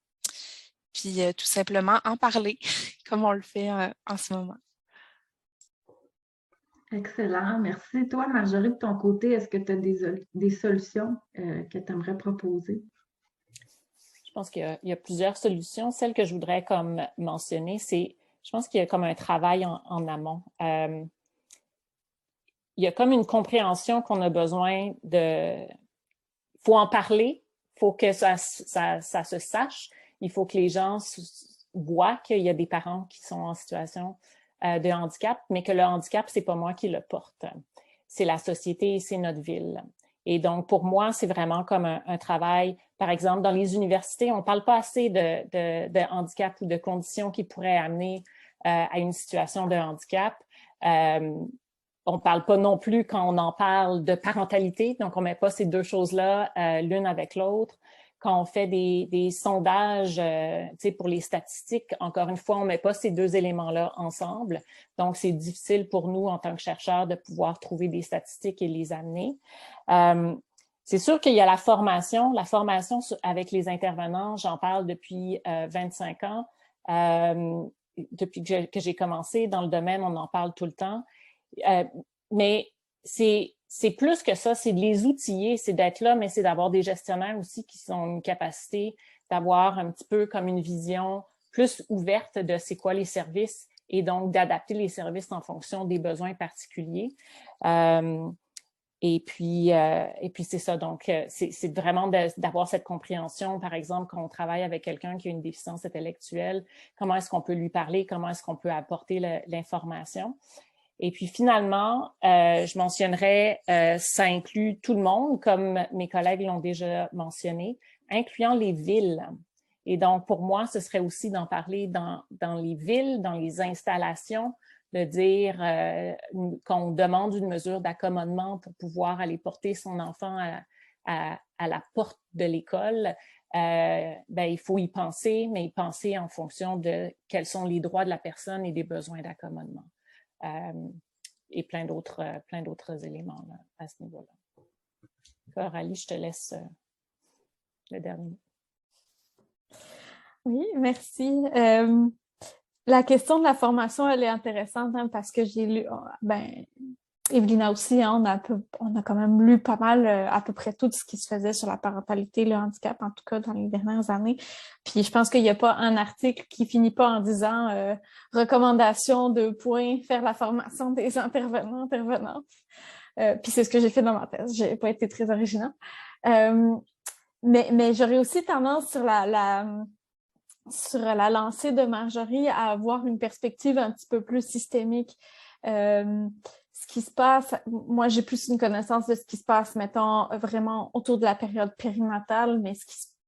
Puis tout simplement en parler, comme on le fait en ce moment. Excellent. Merci. Toi, Marjorie, de ton côté, est-ce que tu as des solutions que tu aimerais proposer? Je pense qu'il y a plusieurs solutions. Celle que je voudrais comme mentionner, je pense qu'il y a comme un travail en amont. Il y a comme une compréhension qu'on a besoin il faut en parler, il faut que ça se sache, il faut que les gens voient qu'il y a des parents qui sont en situation de handicap, mais que le handicap, c'est pas moi qui le porte. C'est la société et c'est notre ville. Et donc, pour moi, c'est vraiment comme un travail. Par exemple, dans les universités, on ne parle pas assez de handicap ou de conditions qui pourraient amener à une situation de handicap. On ne parle pas non plus quand on en parle de parentalité, donc on ne met pas ces deux choses-là l'une avec l'autre. Quand on fait des sondages pour les statistiques, encore une fois, on ne met pas ces deux éléments-là ensemble. Donc, c'est difficile pour nous, en tant que chercheurs, de pouvoir trouver des statistiques et les amener. C'est sûr qu'il y a la formation. La formation avec les intervenants, j'en parle depuis 25 ans. Depuis que j'ai commencé dans le domaine, on en parle tout le temps. Mais c'est plus que ça, c'est de les outiller, c'est d'être là, mais c'est d'avoir des gestionnaires aussi qui ont une capacité d'avoir un petit peu comme une vision plus ouverte de c'est quoi les services et donc d'adapter les services en fonction des besoins particuliers. Et puis c'est ça, donc c'est vraiment d'avoir cette compréhension, par exemple, quand on travaille avec quelqu'un qui a une déficience intellectuelle, comment est-ce qu'on peut lui parler, comment est-ce qu'on peut apporter l'information. Et puis finalement, je mentionnerais, ça inclut tout le monde, comme mes collègues l'ont déjà mentionné, incluant les villes. Et donc, pour moi, ce serait aussi d'en parler dans les villes, dans les installations, de dire qu'on demande une mesure d'accommodement pour pouvoir aller porter son enfant à la porte de l'école. Il faut y penser, mais y penser en fonction de quels sont les droits de la personne et des besoins d'accommodement. Et plein d'autres éléments là, à ce niveau-là. Coralie, je te laisse le dernier. Oui, merci. La question de la formation, elle est intéressante parce que j'ai lu, Evelina aussi, on a quand même lu pas mal à peu près tout ce qui se faisait sur la parentalité, le handicap, en tout cas dans les dernières années. Puis je pense qu'il n'y a pas un article qui finit pas en disant recommandation de points, faire la formation des intervenants, intervenantes. Puis c'est ce que j'ai fait dans ma thèse. J'ai pas été très originale. Mais j'aurais aussi tendance sur la lancée de Marjorie à avoir une perspective un petit peu plus systémique. Ce qui se passe, moi j'ai plus une connaissance de ce qui se passe, mettons, vraiment autour de la période périnatale, mais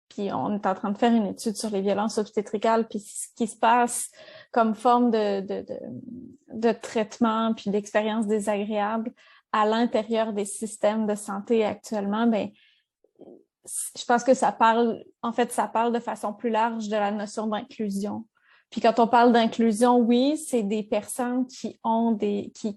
puis on est en train de faire une étude sur les violences obstétricales, puis ce qui se passe comme forme de traitement, puis d'expérience désagréable à l'intérieur des systèmes de santé actuellement, je pense que ça parle de façon plus large de la notion d'inclusion. Puis quand on parle d'inclusion, oui, c'est des personnes qui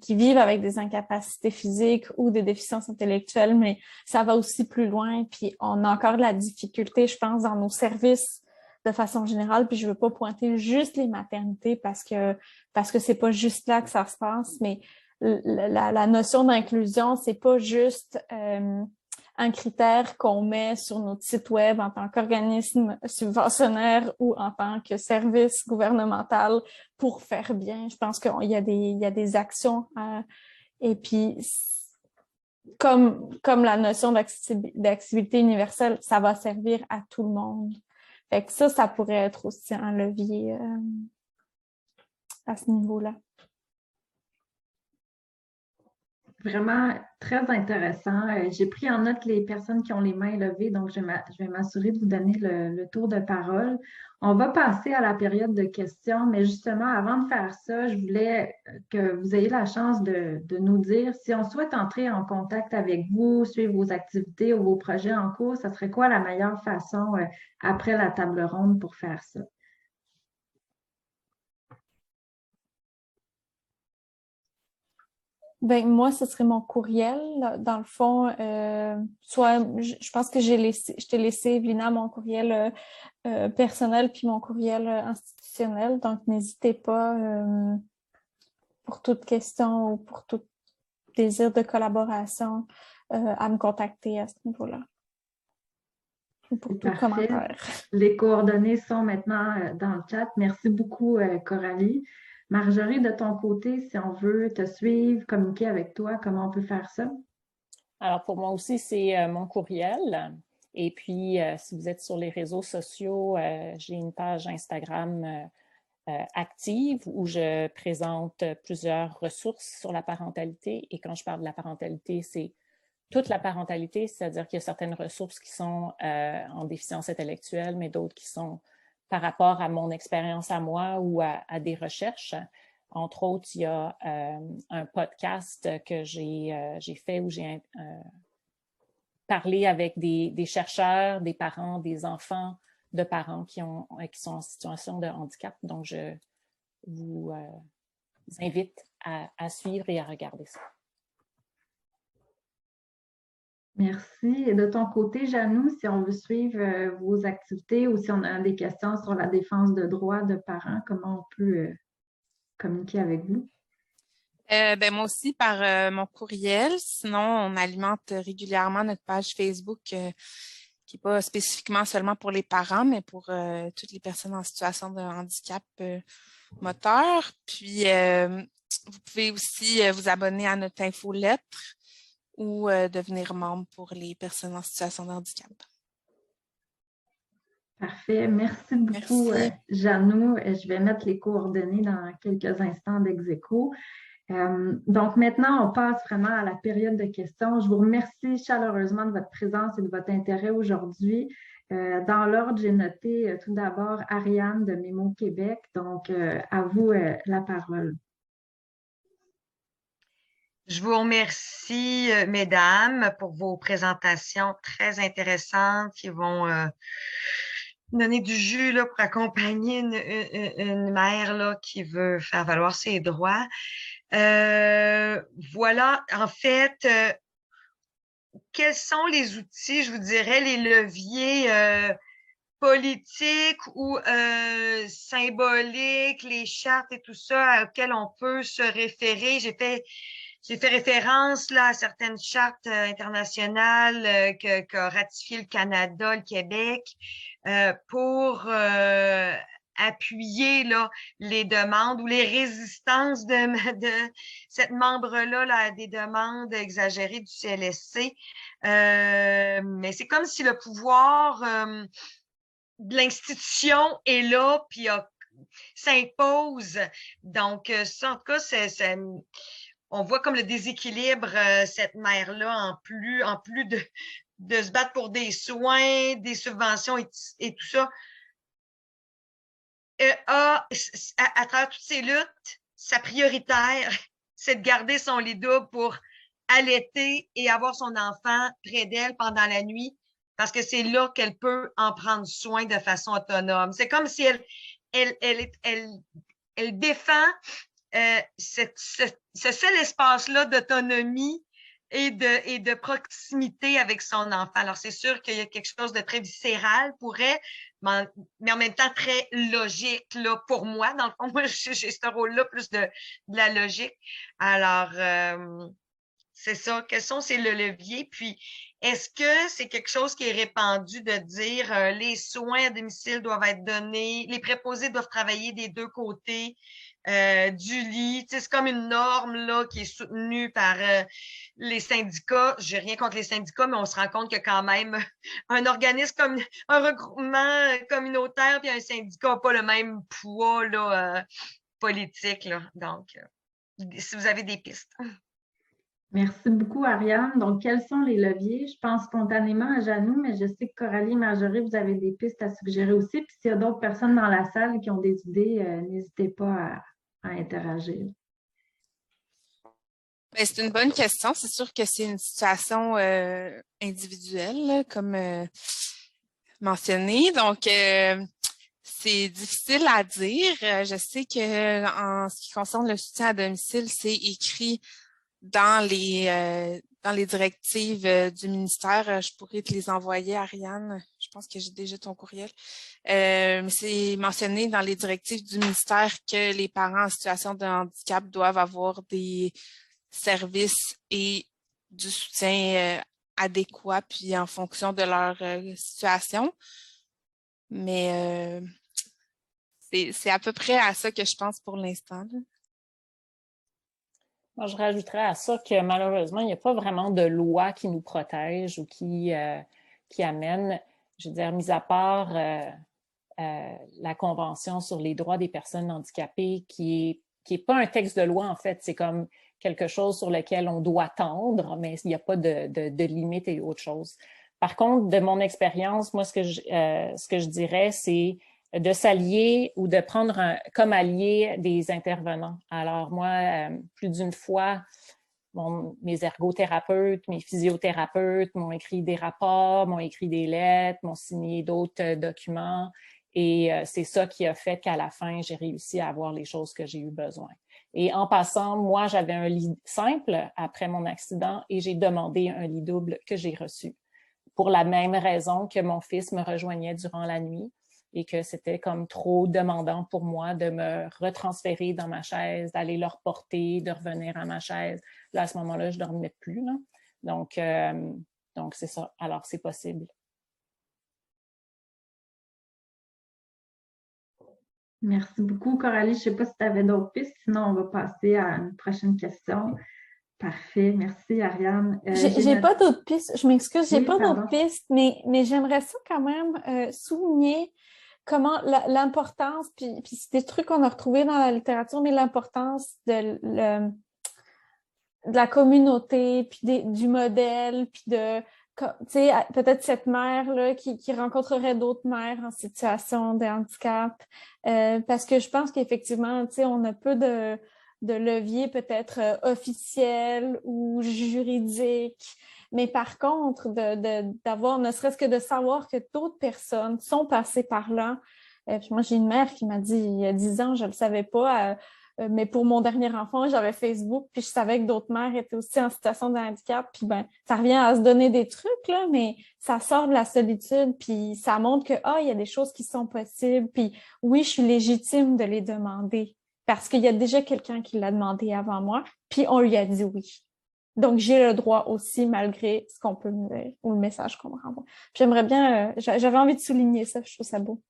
vivent avec des incapacités physiques ou des déficiences intellectuelles, mais ça va aussi plus loin. Puis on a encore de la difficulté, je pense, dans nos services de façon générale. Puis je veux pas pointer juste les maternités parce que c'est pas juste là que ça se passe, mais la notion d'inclusion, c'est pas juste un critère qu'on met sur notre site web en tant qu'organisme subventionnaire ou en tant que service gouvernemental pour faire bien. Je pense qu'il y a des actions Et puis, comme la notion d'accessibilité universelle, ça va servir à tout le monde. Fait que ça pourrait être aussi un levier à ce niveau-là. Vraiment très intéressant. J'ai pris en note les personnes qui ont les mains levées, donc je vais m'assurer de vous donner le tour de parole. On va passer à la période de questions, mais justement, avant de faire ça, je voulais que vous ayez la chance de nous dire si on souhaite entrer en contact avec vous, suivre vos activités ou vos projets en cours, ça serait quoi la meilleure façon après la table ronde pour faire ça? Ben, moi, ce serait mon courriel. Dans le fond, soit je pense que je t'ai laissé, Evelina, mon courriel personnel puis mon courriel institutionnel. Donc, n'hésitez pas pour toute question ou pour tout désir de collaboration à me contacter à ce niveau-là. Ou pour tout commentaire. Les coordonnées sont maintenant dans le chat. Merci beaucoup, Coralie. Marjorie, de ton côté, si on veut te suivre, communiquer avec toi, comment on peut faire ça? Alors, pour moi aussi, c'est mon courriel. Et puis, si vous êtes sur les réseaux sociaux, j'ai une page Instagram active où je présente plusieurs ressources sur la parentalité. Et quand je parle de la parentalité, c'est toute la parentalité, c'est-à-dire qu'il y a certaines ressources qui sont en déficience intellectuelle, mais d'autres qui sont par rapport à mon expérience à moi ou à des recherches. Entre autres, il y a un podcast que j'ai fait où j'ai parlé avec des chercheurs, des parents, des enfants de parents qui sont en situation de handicap. Donc, je vous invite à suivre et à regarder ça. Merci. Et de ton côté, Janou, si on veut suivre vos activités ou si on a des questions sur la défense de droits de parents, comment on peut communiquer avec vous? Ben moi aussi par mon courriel. Sinon, on alimente régulièrement notre page Facebook qui n'est pas spécifiquement seulement pour les parents, mais pour toutes les personnes en situation de handicap moteur. Puis, vous pouvez aussi vous abonner à notre infolettre ou devenir membre pour les personnes en situation de handicap. Parfait. Merci beaucoup, Janou. Je vais mettre les coordonnées dans quelques instants d'Execo. Donc maintenant, on passe vraiment à la période de questions. Je vous remercie chaleureusement de votre présence et de votre intérêt aujourd'hui. Dans l'ordre, j'ai noté tout d'abord Ariane de Mémo Québec. Donc, à vous la parole. Je vous remercie, mesdames, pour vos présentations très intéressantes qui vont donner du jus là, pour accompagner une mère là, qui veut faire valoir ses droits. Voilà, en fait, quels sont les outils, je vous dirais, les leviers politiques ou symboliques, les chartes et tout ça auxquels on peut se référer? J'ai fait référence là, à certaines chartes internationales qu'a ratifié le Canada, le Québec, pour appuyer là, les demandes ou les résistances de cette membre-là là, à des demandes exagérées du CLSC. Mais c'est comme si le pouvoir de l'institution est là, puis s'impose. Donc, ça, en tout cas, on voit comme le déséquilibre, cette mère-là, en plus de se battre pour des soins, des subventions et tout ça, à travers toutes ces luttes, sa prioritaire, c'est de garder son lit double pour allaiter et avoir son enfant près d'elle pendant la nuit, parce que c'est là qu'elle peut en prendre soin de façon autonome. C'est comme si elle défend ce seul espace-là d'autonomie et de proximité avec son enfant. Alors, c'est sûr qu'il y a quelque chose de très viscéral pour elle, mais en même temps très logique là, pour moi. Dans le fond, moi, j'ai ce rôle-là plus de la logique. Alors, c'est ça. Quels sont ces leviers? Puis, est-ce que c'est quelque chose qui est répandu de dire les soins à domicile doivent être donnés, les préposés doivent travailler des deux côtés, du lit. C'est comme une norme là, qui est soutenue par les syndicats. J'ai rien contre les syndicats, mais on se rend compte que quand même, un organisme comme un regroupement communautaire puis un syndicat n'ont pas le même poids là, politique. Là. Donc, si vous avez des pistes. Merci beaucoup, Ariane. Donc, quels sont les leviers? Je pense spontanément à Janou, mais je sais que Coralie et Marjorie, vous avez des pistes à suggérer aussi. Puis s'il y a d'autres personnes dans la salle qui ont des idées, n'hésitez pas à interagir. Ben, c'est une bonne question. C'est sûr que c'est une situation individuelle, là, comme mentionné. Donc, c'est difficile à dire. Je sais que en ce qui concerne le soutien à domicile, c'est écrit dans les directives du ministère. Je pourrais te les envoyer, Ariane. Je pense que j'ai déjà ton courriel. Mais c'est mentionné dans les directives du ministère que les parents en situation de handicap doivent avoir des services et du soutien adéquat, puis en fonction de leur situation. Mais c'est à peu près à ça que je pense pour l'instant. Moi, je rajouterais à ça que malheureusement, il n'y a pas vraiment de loi qui nous protège ou qui amène, je veux dire, mis à part la Convention sur les droits des personnes handicapées, qui est pas un texte de loi, en fait, c'est comme quelque chose sur lequel on doit tendre, mais il n'y a pas de limite et autre chose. Par contre, de mon expérience, moi, ce que je dirais, c'est de s'allier ou de prendre comme allié des intervenants. Alors moi, plus d'une fois, mes ergothérapeutes, mes physiothérapeutes m'ont écrit des rapports, m'ont écrit des lettres, m'ont signé d'autres documents. Et c'est ça qui a fait qu'à la fin, j'ai réussi à avoir les choses que j'ai eu besoin. Et en passant, moi, j'avais un lit simple après mon accident et j'ai demandé un lit double que j'ai reçu. Pour la même raison que mon fils me rejoignait durant la nuit et que c'était comme trop demandant pour moi de me retransférer dans ma chaise, d'aller le reporter, de revenir à ma chaise. Là, à ce moment-là, je ne dormais plus. Là. Donc, c'est ça. Alors, c'est possible. Merci beaucoup, Coralie. Je ne sais pas si tu avais d'autres pistes, sinon on va passer à une prochaine question. Parfait. Merci, Ariane. J'ai pas d'autres pistes. Je m'excuse, j'ai Oui, pas pardon. d'autres pistes, mais j'aimerais ça quand même souligner comment l'importance, puis c'est des trucs qu'on a retrouvés dans la littérature, mais l'importance de la communauté, puis du modèle, puis de, tu sais, peut-être cette mère-là qui rencontrerait d'autres mères en situation de handicap. Parce que je pense qu'effectivement, tu sais, on a peu de levier peut-être officiel ou juridique. Mais par contre, d'avoir, ne serait-ce que de savoir que d'autres personnes sont passées par là. Puis moi, j'ai une mère qui m'a dit, il y a 10 ans, je ne le savais pas, mais pour mon dernier enfant, j'avais Facebook, puis je savais que d'autres mères étaient aussi en situation de handicap. Puis ben, ça revient à se donner des trucs, là, mais ça sort de la solitude, puis ça montre que, il y a des choses qui sont possibles. Puis oui, je suis légitime de les demander parce qu'il y a déjà quelqu'un qui l'a demandé avant moi, puis on lui a dit oui. Donc, j'ai le droit aussi, malgré ce qu'on peut me dire ou le message qu'on me renvoie. J'aimerais bien, j'avais envie de souligner ça, je trouve ça beau.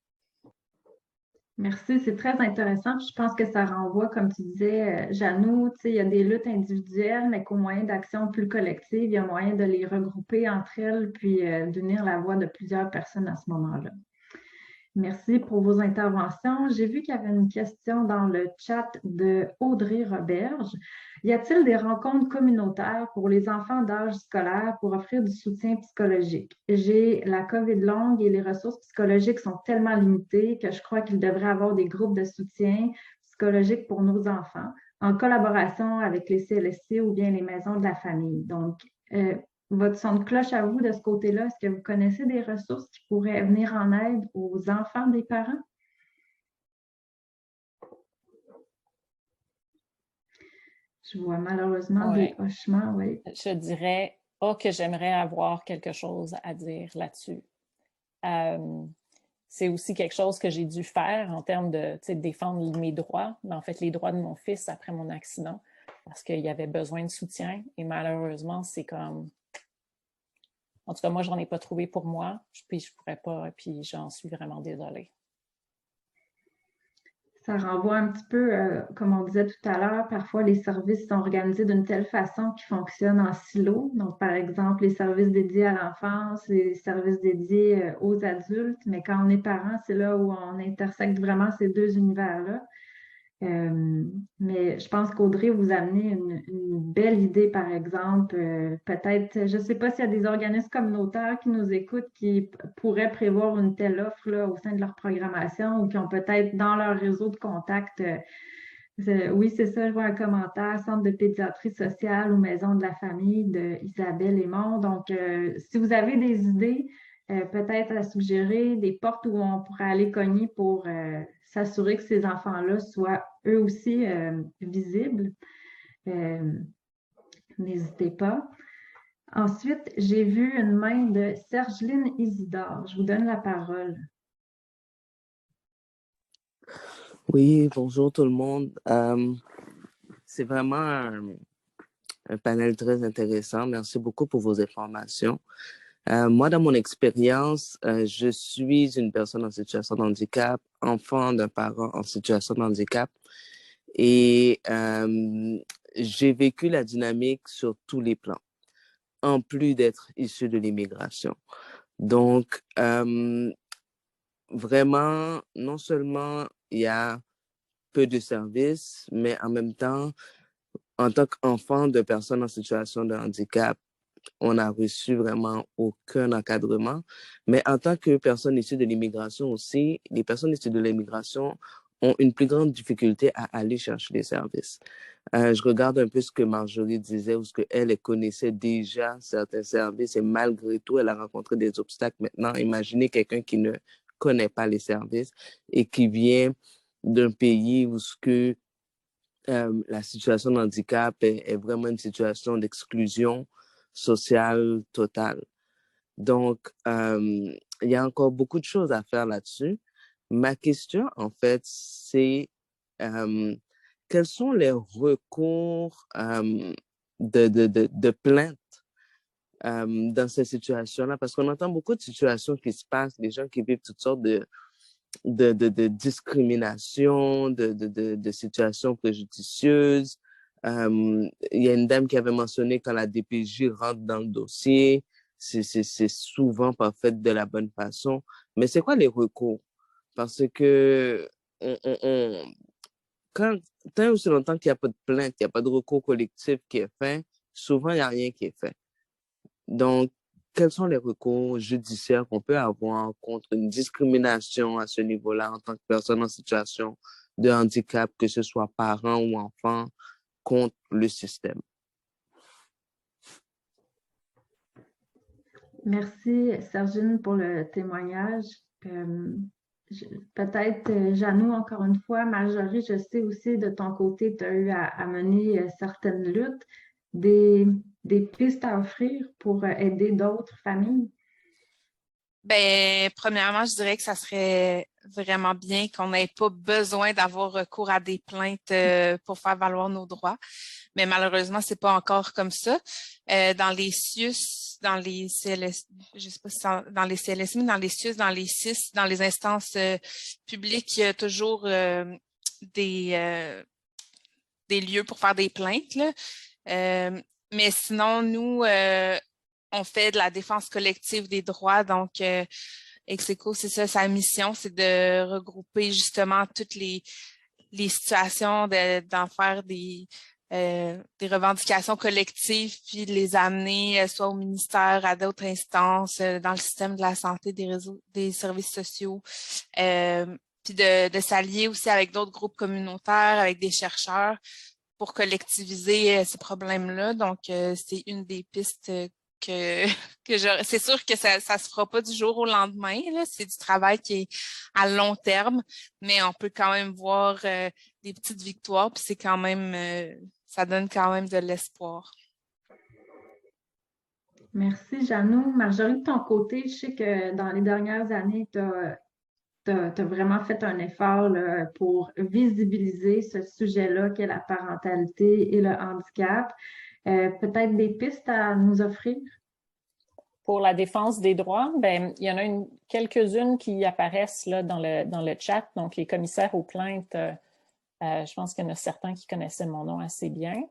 Merci, c'est très intéressant. Je pense que ça renvoie, comme tu disais, Janou, tu sais, il y a des luttes individuelles, mais qu'au moyen d'actions plus collectives, il y a moyen de les regrouper entre elles, puis d'unir la voix de plusieurs personnes à ce moment-là. Merci pour vos interventions. J'ai vu qu'il y avait une question dans le chat de Audrey Roberge. Y a-t-il des rencontres communautaires pour les enfants d'âge scolaire pour offrir du soutien psychologique? J'ai la COVID longue et les ressources psychologiques sont tellement limitées que je crois qu'il devrait y avoir des groupes de soutien psychologique pour nos enfants en collaboration avec les CLSC ou bien les maisons de la famille. Donc, votre son de cloche à vous de ce côté-là, est-ce que vous connaissez des ressources qui pourraient venir en aide aux enfants des parents? Je vois malheureusement des hochements, oui. Je dirais que j'aimerais avoir quelque chose à dire là-dessus. C'est aussi quelque chose que j'ai dû faire en termes de défendre mes droits, mais en fait les droits de mon fils après mon accident, parce qu'il y avait besoin de soutien et malheureusement, c'est comme... En tout cas, moi, j'en ai pas trouvé pour moi, puis je pourrais pas, puis j'en suis vraiment désolée. Ça renvoie un petit peu, comme on disait tout à l'heure, parfois les services sont organisés d'une telle façon qu'ils fonctionnent en silo. Donc, par exemple, les services dédiés à l'enfance, les services dédiés aux adultes, mais quand on est parent, c'est là où on intersecte vraiment ces deux univers-là. Mais je pense qu'Audrey, vous amenez une belle idée, par exemple. Peut-être, je ne sais pas s'il y a des organismes communautaires qui nous écoutent qui pourraient prévoir une telle offre là, au sein de leur programmation ou qui ont peut-être dans leur réseau de contacts. Oui, c'est ça, je vois un commentaire, Centre de pédiatrie sociale ou Maison de la famille de Isabelle Aymon. Donc, si vous avez des idées, peut-être à suggérer des portes où on pourrait aller cogner pour s'assurer que ces enfants-là soient eux aussi visibles. Euh, N'hésitez pas. Ensuite, j'ai vu une main de Sergeline Isidore. Je vous donne la parole. Oui, bonjour tout le monde. C'est vraiment un panel très intéressant. Merci beaucoup pour vos informations. Moi, dans mon expérience, je suis une personne en situation de handicap, enfant d'un parent en situation de handicap, et j'ai vécu la dynamique sur tous les plans, en plus d'être issu de l'immigration. Donc, vraiment, non seulement il y a peu de services, mais en même temps, en tant qu'enfant de personnes en situation de handicap, on n'a reçu vraiment aucun encadrement. Mais en tant que personne issue de l'immigration aussi, les personnes issues de l'immigration ont une plus grande difficulté à aller chercher les services. Je regarde un peu ce que Marjorie disait ou ce qu'elle connaissait déjà certains services et malgré tout, elle a rencontré des obstacles. Maintenant, imaginez quelqu'un qui ne connaît pas les services et qui vient d'un pays où ce que la situation de handicap est vraiment une situation d'exclusion sociale totale. Donc, il y a encore beaucoup de choses à faire là-dessus. Ma question, en fait, c'est quels sont les recours de plainte dans ces situations-là? Parce qu'on entend beaucoup de situations qui se passent, des gens qui vivent toutes sortes de discrimination, de situations préjudicieuses. Il y a une dame qui avait mentionné quand la DPJ rentre dans le dossier, c'est souvent pas fait de la bonne façon. Mais c'est quoi les recours? Parce que tant aussi longtemps qu'il n'y a pas de plainte, il n'y a pas de recours collectif qui est fait, souvent il n'y a rien qui est fait. Donc, quels sont les recours judiciaires qu'on peut avoir contre une discrimination à ce niveau-là en tant que personne en situation de handicap, que ce soit parent ou enfant, contre le système? Merci, Sergine, pour le témoignage. Peut-être, Janou, encore une fois, Marjorie, je sais aussi de ton côté, tu as eu à mener certaines luttes, des pistes à offrir pour aider d'autres familles. Ben, premièrement, je dirais que ça serait vraiment bien qu'on n'ait pas besoin d'avoir recours à des plaintes pour faire valoir nos droits. Mais malheureusement, c'est pas encore comme ça. Dans les CIUS, dans les CLS, je sais pas si c'est dans les CLSI, mais dans les CIUS, dans les CIS, dans les instances publiques, il y a toujours des lieux pour faire des plaintes, là. Mais sinon, nous, on fait de la défense collective des droits. Donc, Execo, c'est ça, sa mission, c'est de regrouper justement toutes les situations, d'en faire des revendications collectives, puis de les amener soit au ministère, à d'autres instances, dans le système de la santé, des réseaux, des services sociaux, puis de s'allier aussi avec d'autres groupes communautaires, avec des chercheurs pour collectiviser ces problèmes-là. Donc, c'est une des pistes que c'est sûr que ça se fera pas du jour au lendemain, là. C'est du travail qui est à long terme, mais on peut quand même voir des petites victoires, puis c'est quand même ça donne quand même de l'espoir. Merci, Janou. Marjorie, de ton côté, je sais que dans les dernières années, tu as vraiment fait un effort là, pour visibiliser ce sujet-là qu'est la parentalité et le handicap. Peut-être des pistes à nous offrir? pour la défense des droits, ben, il y en a quelques-unes qui apparaissent là, dans le chat. Donc, les commissaires aux plaintes, je pense qu'il y en a certains qui connaissaient mon nom assez bien.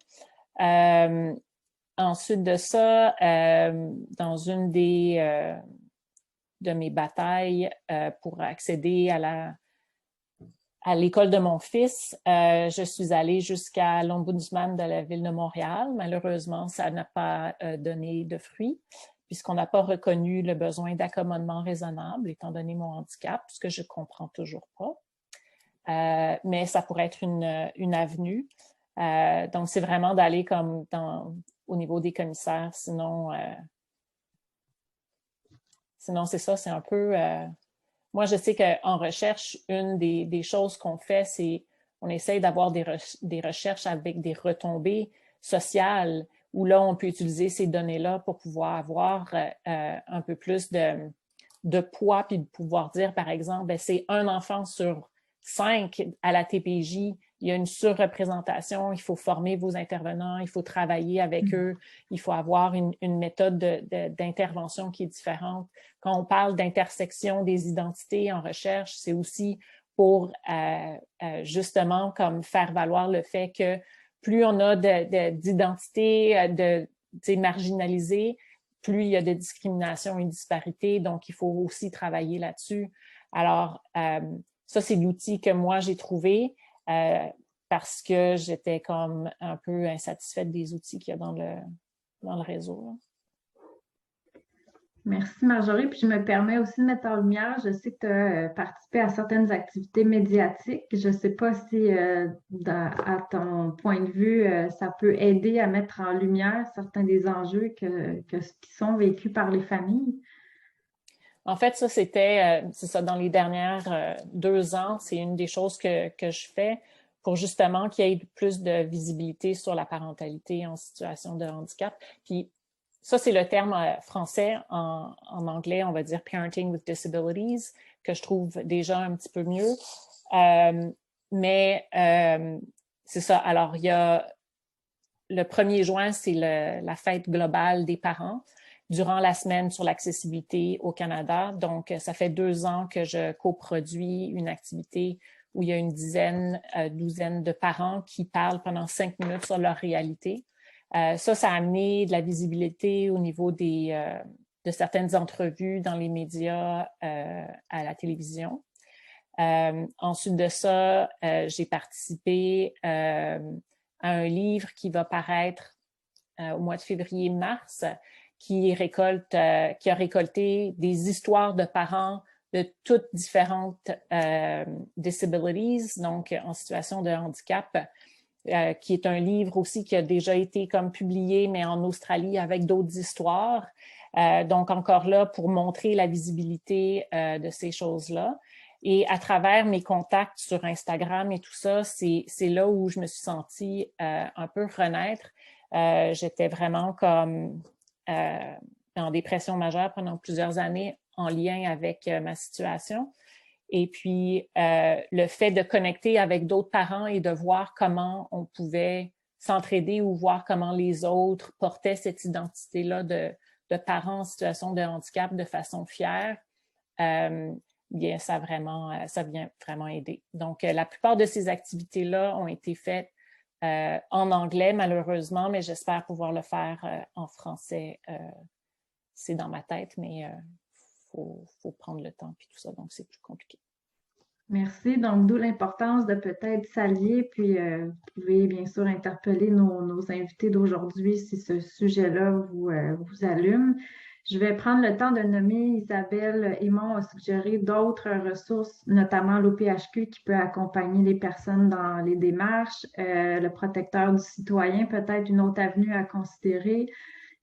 Ensuite de ça, dans une de mes batailles pour accéder à l'école de mon fils, je suis allée jusqu'à l'Ombudsman de la Ville de Montréal. Malheureusement, ça n'a pas donné de fruits, puisqu'on n'a pas reconnu le besoin d'accommodement raisonnable, étant donné mon handicap, ce que je ne comprends toujours pas. Mais ça pourrait être une avenue. Donc, c'est vraiment d'aller comme au niveau des commissaires. Sinon c'est ça, c'est un peu... moi, je sais qu'en recherche, une des choses qu'on fait, c'est on essaye d'avoir des recherches avec des retombées sociales où là, on peut utiliser ces données-là pour pouvoir avoir un peu plus de poids puis de pouvoir dire, par exemple, ben, c'est un enfant sur 5 à la TPJ, il y a une surreprésentation, il faut former vos intervenants, il faut travailler avec eux, il faut avoir une méthode d'intervention qui est différente. Quand on parle d'intersection des identités en recherche, c'est aussi pour justement comme faire valoir le fait que plus on a d'identités marginalisées, plus il y a de discrimination et de disparité, donc il faut aussi travailler là-dessus. Alors, ça, c'est l'outil que moi, j'ai trouvé parce que j'étais comme un peu insatisfaite des outils qu'il y a dans le réseau. Là. Merci Marjorie. Puis je me permets aussi de mettre en lumière, je sais que tu as participé à certaines activités médiatiques. Je ne sais pas si, à ton point de vue, ça peut aider à mettre en lumière certains des enjeux qui sont vécus par les familles. En fait, ça, c'est ça, dans les dernières 2 ans, c'est une des choses que je fais pour justement qu'il y ait plus de visibilité sur la parentalité en situation de handicap. Puis ça, c'est le terme français. En anglais, on va dire « parenting with disabilities », que je trouve déjà un petit peu mieux. Mais c'est ça. Alors, il y a le 1er juin, c'est la fête globale des parents durant la semaine sur l'accessibilité au Canada. Donc, ça fait 2 ans que je coproduis une activité où il y a une douzaine de parents qui parlent pendant 5 minutes sur leur réalité. Ça a amené de la visibilité au niveau de certaines entrevues dans les médias à la télévision. Ensuite de ça, j'ai participé à un livre qui va paraître au mois de février-mars, qui a récolté des histoires de parents de toutes différentes disabilities, donc en situation de handicap, qui est un livre aussi qui a déjà été comme publié, mais en Australie avec d'autres histoires. Donc encore là, pour montrer la visibilité de ces choses-là. Et à travers mes contacts sur Instagram et tout ça, c'est là où je me suis sentie un peu renaître. J'étais vraiment comme en dépression majeure pendant plusieurs années en lien avec ma situation. Et puis, le fait de connecter avec d'autres parents et de voir comment on pouvait s'entraider ou voir comment les autres portaient cette identité-là de parents en situation de handicap de façon fière, bien, ça vient vraiment aider. Donc, la plupart de ces activités-là ont été faites en anglais, malheureusement, mais j'espère pouvoir le faire en français. C'est dans ma tête, mais faut prendre le temps puis tout ça, donc c'est plus compliqué. Merci. Donc, d'où l'importance de peut-être s'allier, puis vous pouvez bien sûr interpeller nos invités d'aujourd'hui si ce sujet-là vous allume. Je vais prendre le temps de nommer Isabelle Aymon a suggéré d'autres ressources, notamment l'OPHQ qui peut accompagner les personnes dans les démarches, le protecteur du citoyen, peut-être une autre avenue à considérer.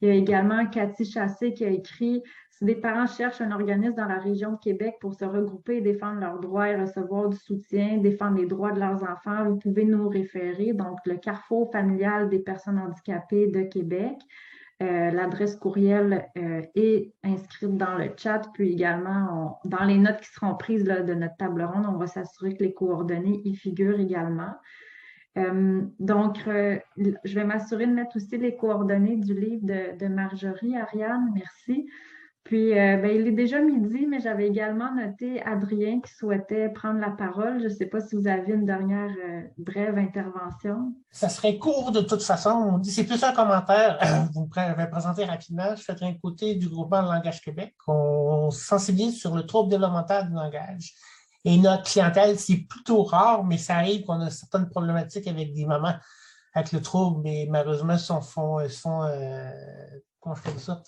Il y a également Cathy Chassé qui a écrit « Si des parents cherchent un organisme dans la région de Québec pour se regrouper et défendre leurs droits et recevoir du soutien, défendre les droits de leurs enfants, vous pouvez nous référer. » Donc, le Carrefour familial des personnes handicapées de Québec. L'adresse courriel est inscrite dans le chat, puis également dans les notes qui seront prises là, de notre table ronde, on va s'assurer que les coordonnées y figurent également. Donc, je vais m'assurer de mettre aussi les coordonnées du livre de Marjorie. Ariane, merci. Puis, il est déjà midi, mais j'avais également noté Adrien qui souhaitait prendre la parole. Je ne sais pas si vous avez une dernière brève intervention. Ça serait court de toute façon. On dit, c'est plus un commentaire. Vous me présenter rapidement. Je fais un côté du groupement Langage Québec. On sensibilise sur le trouble développemental du langage. Et notre clientèle, c'est plutôt rare, mais ça arrive qu'on a certaines problématiques avec des mamans avec le trouble, mais malheureusement, comment je fais ça?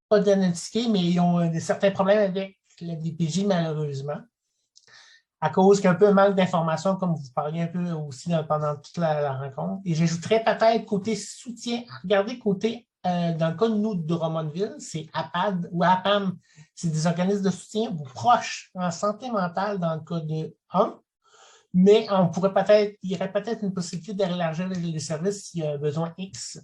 Pas diagnostiqués, mais ils ont certains problèmes avec la DPJ, malheureusement, à cause qu'il y a un peu un manque d'informations, comme vous parliez un peu aussi pendant toute la rencontre. Et j'ajouterais peut-être côté soutien, regardez côté, dans le cas de nous de Drummondville, c'est APAD ou APAM, c'est des organismes de soutien proches en santé mentale dans le cas de 1, mais il y aurait peut-être une possibilité d'élargir les services s'il y a un besoin X.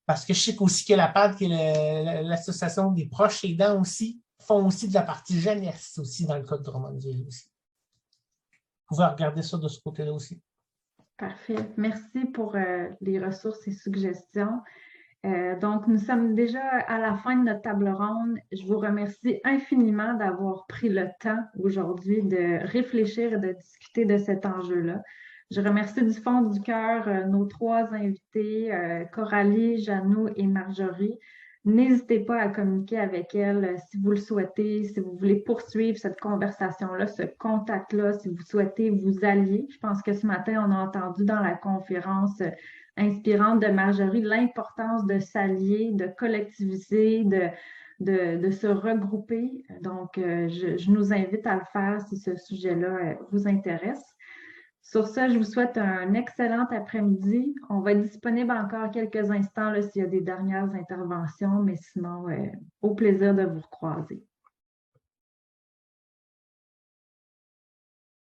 Parce que je sais aussi que l'APAD, qui est l'association des proches aidants aussi, font aussi de la partie jeunesse aussi dans le cas de Drummondville aussi. Vous pouvez regarder ça de ce côté-là aussi. Parfait. Merci pour les ressources et suggestions. Donc, nous sommes déjà à la fin de notre table ronde. Je vous remercie infiniment d'avoir pris le temps aujourd'hui de réfléchir et de discuter de cet enjeu-là. Je remercie du fond du cœur nos 3 invités, Coralie, Janou et Marjorie. N'hésitez pas à communiquer avec elles si vous le souhaitez, si vous voulez poursuivre cette conversation-là, ce contact-là, si vous souhaitez vous allier. Je pense que ce matin, on a entendu dans la conférence inspirante de Marjorie l'importance de s'allier, de collectiviser, de se regrouper. Donc, je nous invite à le faire si ce sujet-là vous intéresse. Sur ça, je vous souhaite un excellent après-midi. On va être disponible encore quelques instants s'il y a des dernières interventions, mais sinon, au plaisir de vous recroiser.